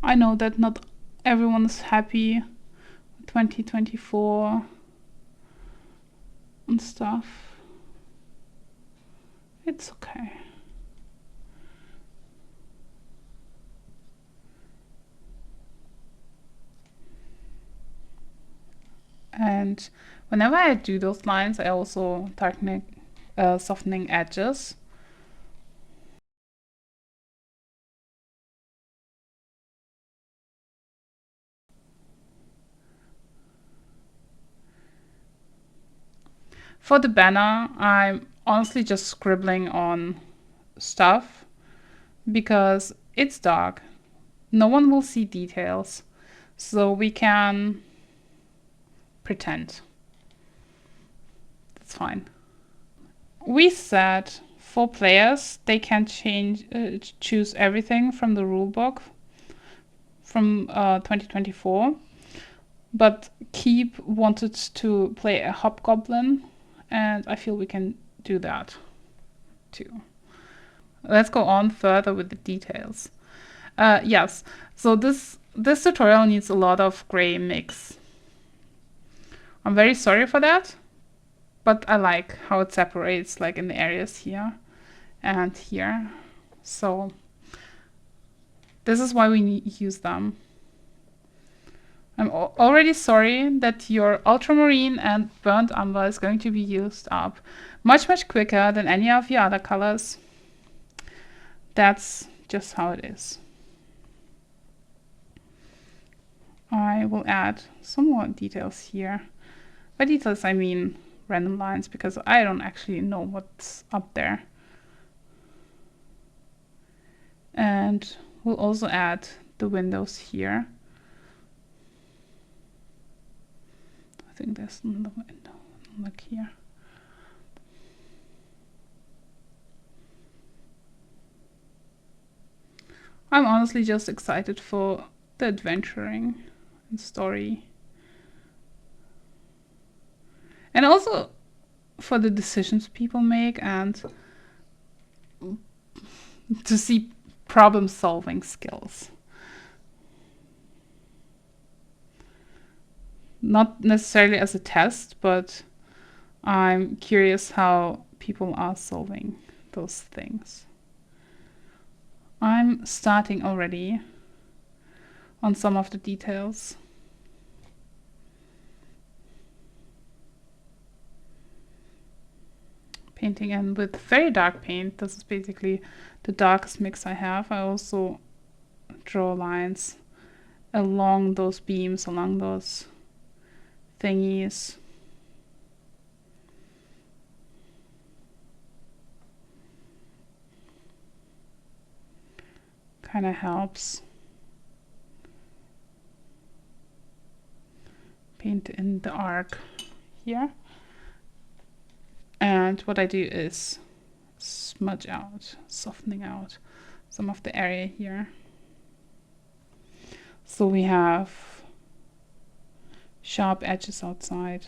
I know that not everyone's happy with 2024 and stuff. It's okay. And whenever I do those lines, I also softening edges. For the banner, I'm honestly just scribbling on stuff because it's dark. No one will see details, so we can pretend. That's fine. We said for players, they can choose everything from the rulebook from 2024. But Keep wanted to play a hobgoblin, and I feel we can do that too. Let's go on further with the details. Yes, so this tutorial needs a lot of gray mix. I'm very sorry for that, but I like how it separates, like in the areas here and here. So this is why we use them. I'm already sorry that your ultramarine and burnt umber is going to be used up much quicker than any of your other colors. That's just how it is. I will add some more details here. By details I mean random lines, because I don't actually know what's up there. And we'll also add the windows here. I think there's another window, look here. I'm honestly just excited for the adventuring and story. And also for the decisions people make and to see problem-solving skills. Not necessarily as a test, but I'm curious how people are solving those things. I'm starting already on some of the details. Painting in with very dark paint. This is basically the darkest mix I have. I also draw lines along those beams, along those thingies. Kind of helps. Paint in the arc here. And what I do is smudge out, softening out some of the area here. So we have sharp edges outside.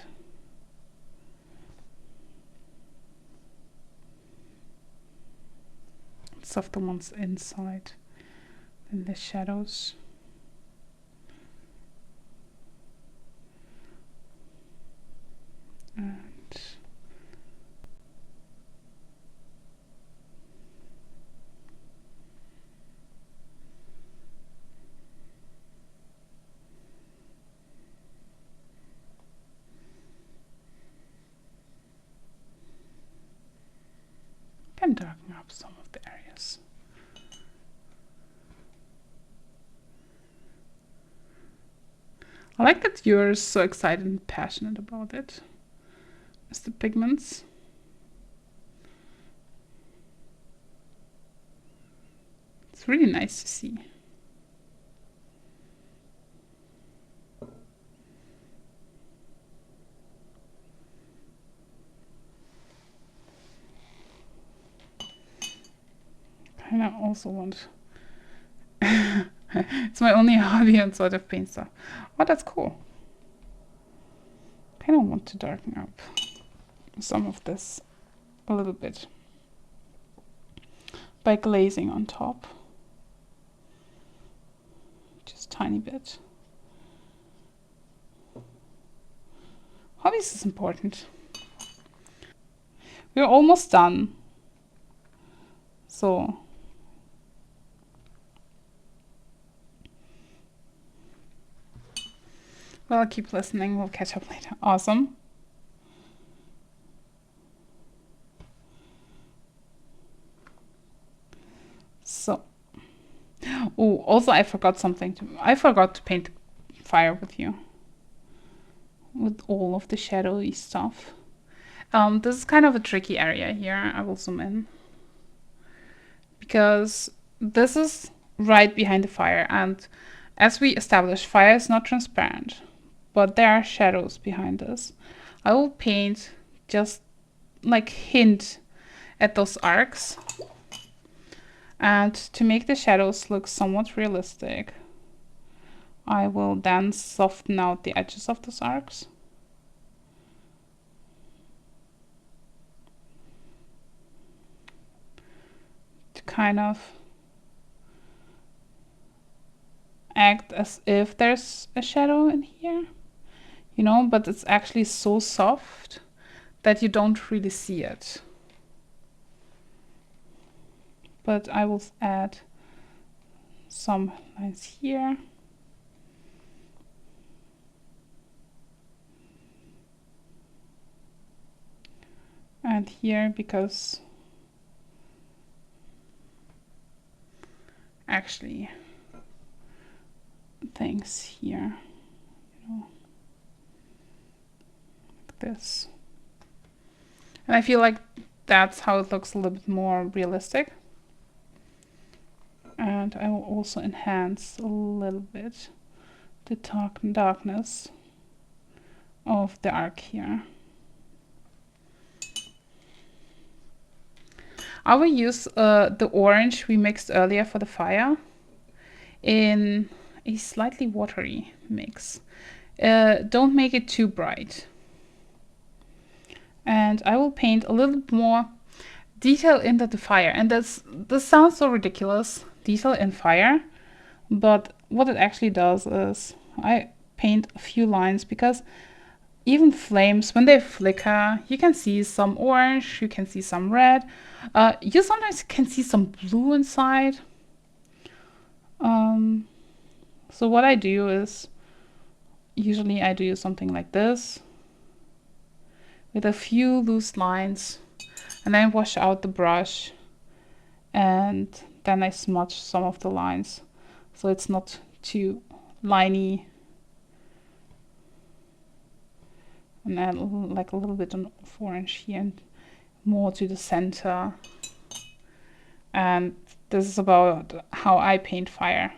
Softer ones inside. And the shadows. And can darken up some of the areas. I like that you're so excited and passionate about it. It's the pigments. It's really nice to see. And I also want it's my only hobby and sort of paint stuff. Oh, that's cool. Kind of want to darken up some of this a little bit by glazing on top. Just a tiny bit. Hobbies is important. We're almost done. So well, I'll keep listening. We'll catch up later. Awesome. So, oh, also I forgot something. I forgot to paint fire with you. With all of the shadowy stuff. This is kind of a tricky area here. I will zoom in. Because this is right behind the fire. And as we established, fire is not transparent. But there are shadows behind us. I will paint just like hint at those arcs. And to make the shadows look somewhat realistic, I will then soften out the edges of those arcs. To kind of act as if there's a shadow in here, you know, but it's actually so soft that you don't really see it. But I will add some lines here. And here, because actually things here, you know, like this. And I feel like that's how it looks a little bit more realistic. And I will also enhance a little bit the darkness of the arc here. I will use the orange we mixed earlier for the fire in a slightly watery mix. Don't make it too bright. And I will paint a little more detail into the fire. And this sounds so ridiculous, detail in fire, but what it actually does is I paint a few lines, because even flames, when they flicker, you can see some orange, you can see some red, you sometimes can see some blue inside. So what I do is, usually I do something like this, with a few loose lines, and then wash out the brush, and then I smudge some of the lines, so it's not too liney. And add like a little bit of orange here and more to the center. And this is about how I paint fire.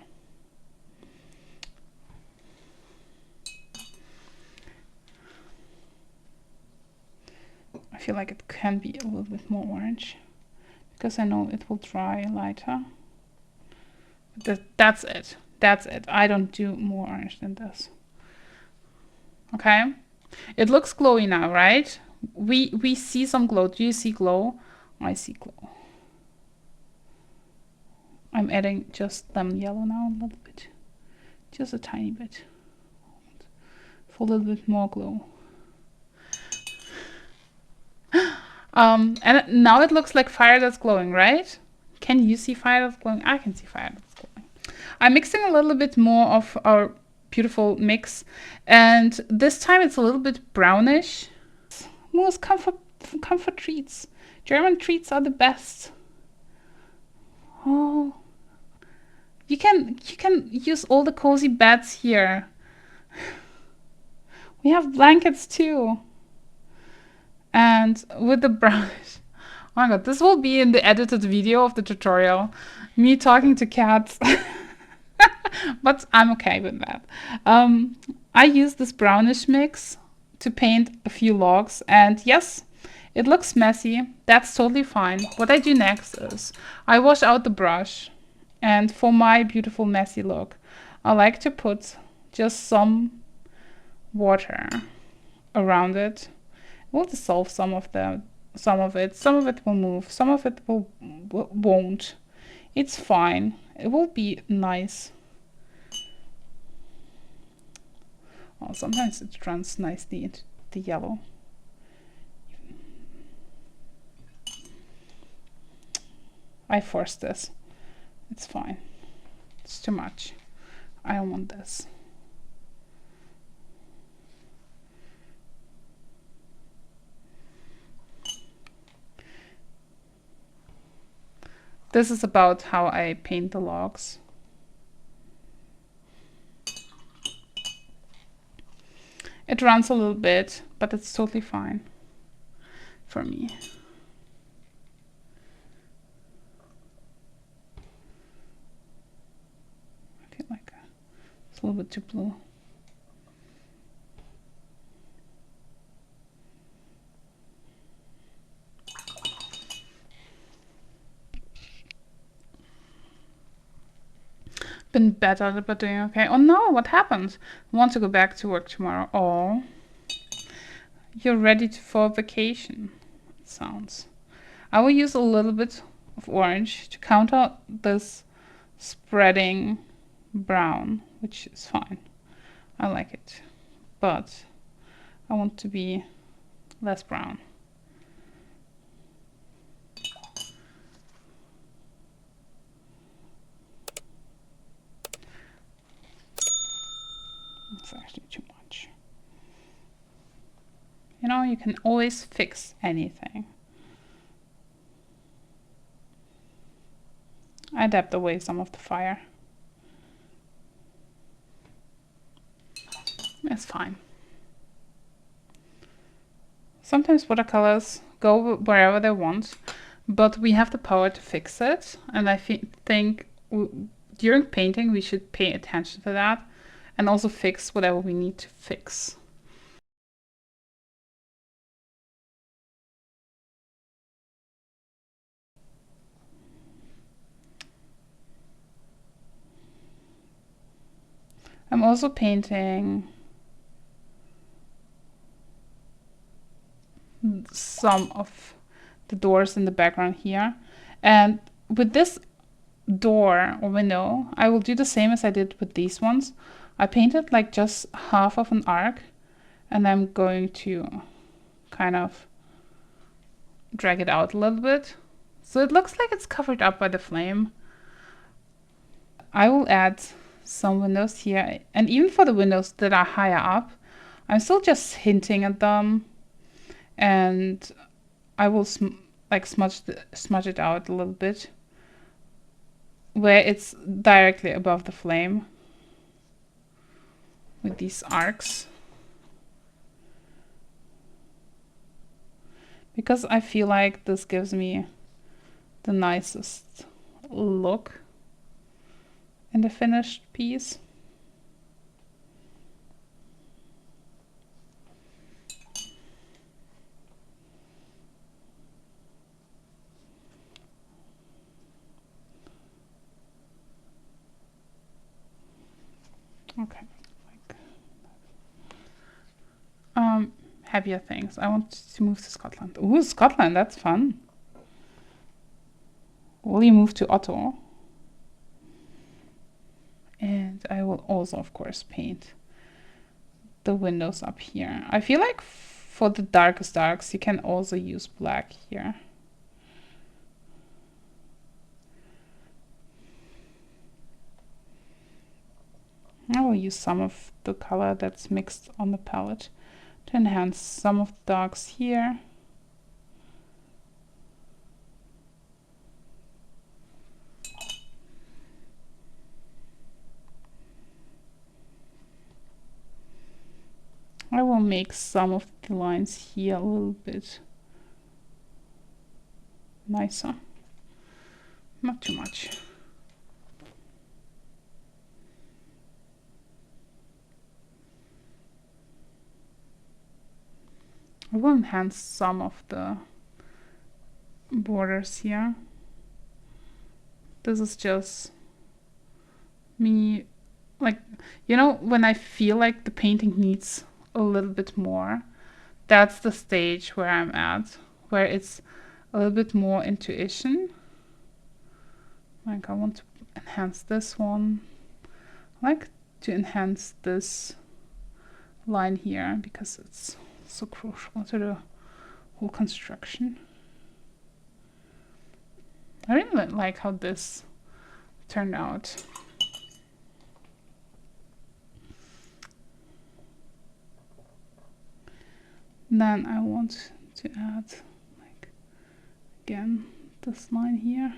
I feel like it can be a little bit more orange, because I know it will dry lighter. That's it. That's it. I don't do more orange than this. Okay. It looks glowy now, right? We see some glow. Do you see glow? I see glow. I'm adding just lemon yellow now a little bit. Just a tiny bit. For a little bit more glow. And now it looks like fire that's glowing, right? Can you see fire that's glowing? I can see fire that's glowing. I'm mixing a little bit more of our beautiful mix, and this time it's a little bit brownish. Most comfort treats. German treats are the best. Oh, you can use all the cozy beds here. We have blankets too. And with the brownish, oh my god, this will be in the edited video of the tutorial, me talking to cats. But I'm okay with that. I use this brownish mix to paint a few logs, and yes, it looks messy. That's totally fine. What I do next is I wash out the brush, and for my beautiful messy look, I like to put just some water around it. We'll dissolve some of it. Some of it will move. Some of it won't. It's fine. It will be nice. Oh, sometimes it runs nicely into the yellow. I forced this. It's fine. It's too much. I don't want this. This is about how I paint the logs. It runs a little bit, but it's totally fine for me. I feel like it's a little bit too blue. been better, but doing okay. Oh no, what happened? I want to go back to work tomorrow. Oh, you're ready for vacation, it sounds. I will use a little bit of orange to counter this spreading brown, which is fine. I like it, but I want to be less brown. It's actually too much. You know, you can always fix anything. I dabbed away some of the fire. It's fine. Sometimes watercolors go wherever they want, but we have the power to fix it. And I think during painting we should pay attention to that and also fix whatever we need to fix. I'm also painting some of the doors in the background here. And with this door or window, I will do the same as I did with these ones. I painted like just half of an arc, and I'm going to kind of drag it out a little bit. So it looks like it's covered up by the flame. I will add some windows here, and even for the windows that are higher up, I'm still just hinting at them, and I will smudge it out a little bit where it's directly above the flame with these arcs, because I feel like this gives me the nicest look in the finished piece. Okay. Heavier things. I want to move to Scotland. Ooh, Scotland, that's fun. Will you move to Otto? And I will also, of course, paint the windows up here. I feel like for the darkest darks, you can also use black here. I will use some of the color that's mixed on the palette to enhance some of the darks here. I will make some of the lines here a little bit nicer. Not too much. I will enhance some of the borders here. This is just me, like, you know, when I feel like the painting needs a little bit more, that's the stage where I'm at, where it's a little bit more intuition. Like, I want to enhance this one. I like to enhance this line here because it's so crucial to the whole construction. I really like how this turned out. Then I want to add, like, again, this line here.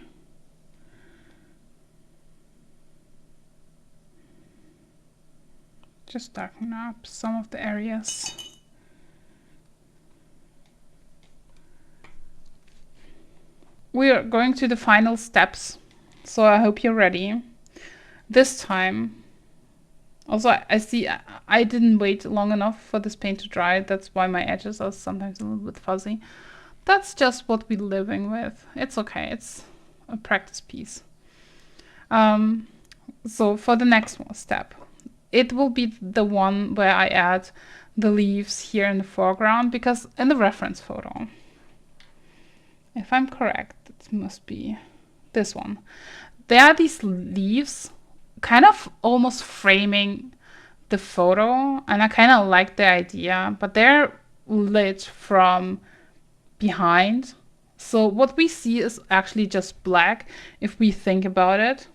Just darken up some of the areas. We are going to the final steps, so I hope you're ready. This time, also I see I didn't wait long enough for this paint to dry. That's why my edges are sometimes a little bit fuzzy. That's just what we're living with. It's okay, it's a practice piece. So for the next step, it will be the one where I add the leaves here in the foreground, because in the reference photo, if I'm correct, it must be this one. There are these leaves kind of almost framing the photo, and I kind of like the idea, but they're lit from behind. So what we see is actually just black if we think about it,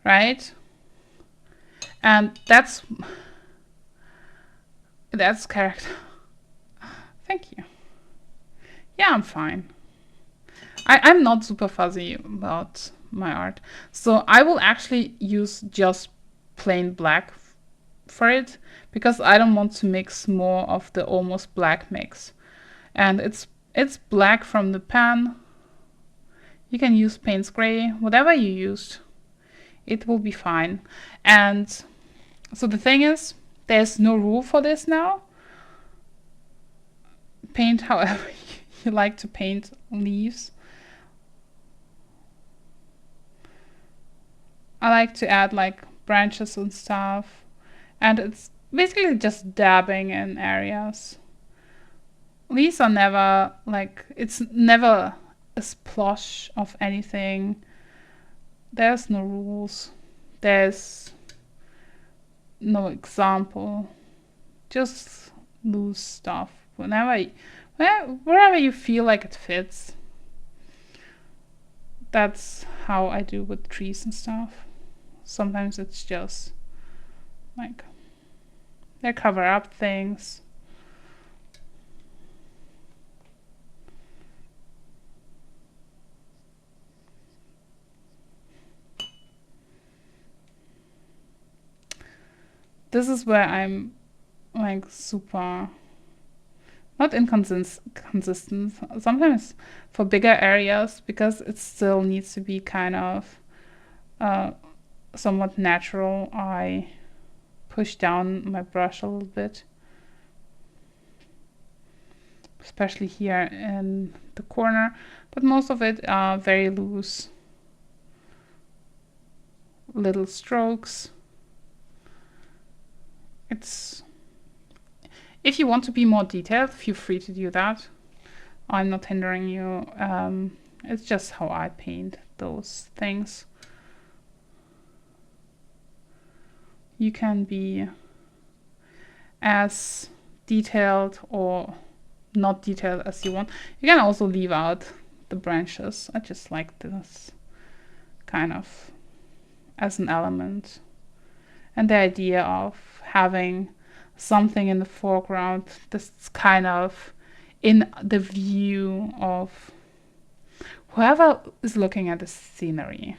right? And that's correct. Thank you. Yeah, I'm fine. I'm not super fuzzy about my art. So I will actually use just plain black for it, because I don't want to mix more of the almost black mix. And it's black from the pan. You can use Payne's gray, whatever you used. It will be fine. And so the thing is, there's no rule for this now. Paint however you like to paint leaves. I like to add like branches and stuff, and it's basically just dabbing in areas. Leaves are never like, it's never a splosh of anything. There's no rules. There's no example. Just loose stuff. Wherever you feel like it fits. That's how I do with trees and stuff. Sometimes it's just like they cover up things. This is where I'm like super not inconsistent. Sometimes for bigger areas, because it still needs to be kind of somewhat natural, I push down my brush a little bit, especially here in the corner, but most of it are very loose little strokes. If you want to be more detailed, feel free to do that. I'm not hindering you. It's just how I paint those things. You can be as detailed or not detailed as you want. You can also leave out the branches. I just like this kind of as an element. And the idea of having something in the foreground that's kind of in the view of whoever is looking at the scenery.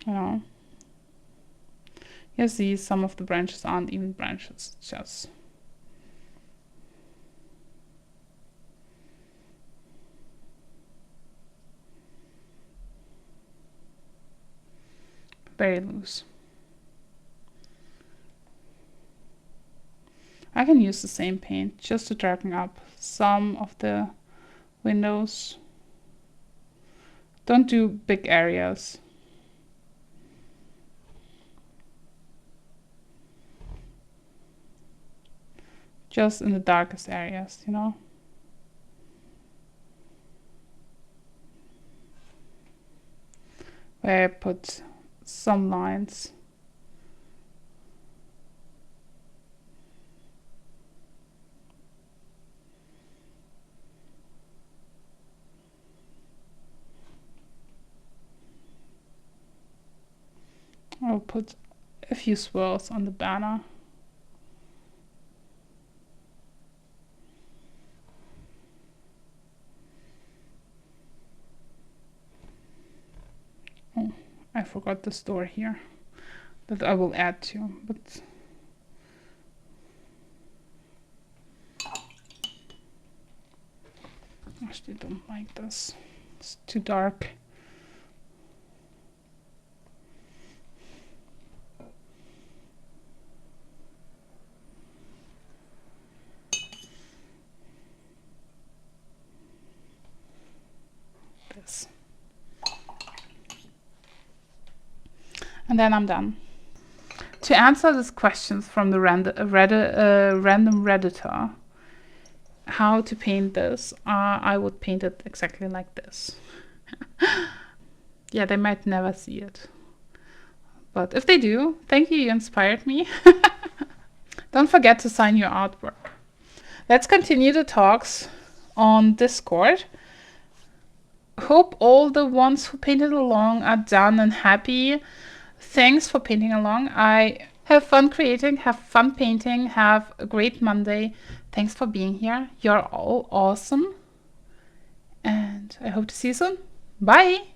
You know, you see some of the branches aren't even branches, it's just very loose. I can use the same paint just to darken up some of the windows. Don't do big areas. Just in the darkest areas, you know. Where I put some lines. I'll put a few swirls on the banner. Oh, I forgot the store here that I will add to, but I actually don't like this. It's too dark. This. And then I'm done. To answer these questions from the random Redditor, how to paint this, I would paint it exactly like this. Yeah, they might never see it. But if they do, thank you, you inspired me. Don't forget to sign your artwork. Let's continue the talks on Discord. Hope all the ones who painted along are done and happy. Thanks for painting along. I have fun creating, have fun painting, have a great Monday. Thanks for being here. You're all awesome. And I hope to see you soon. Bye!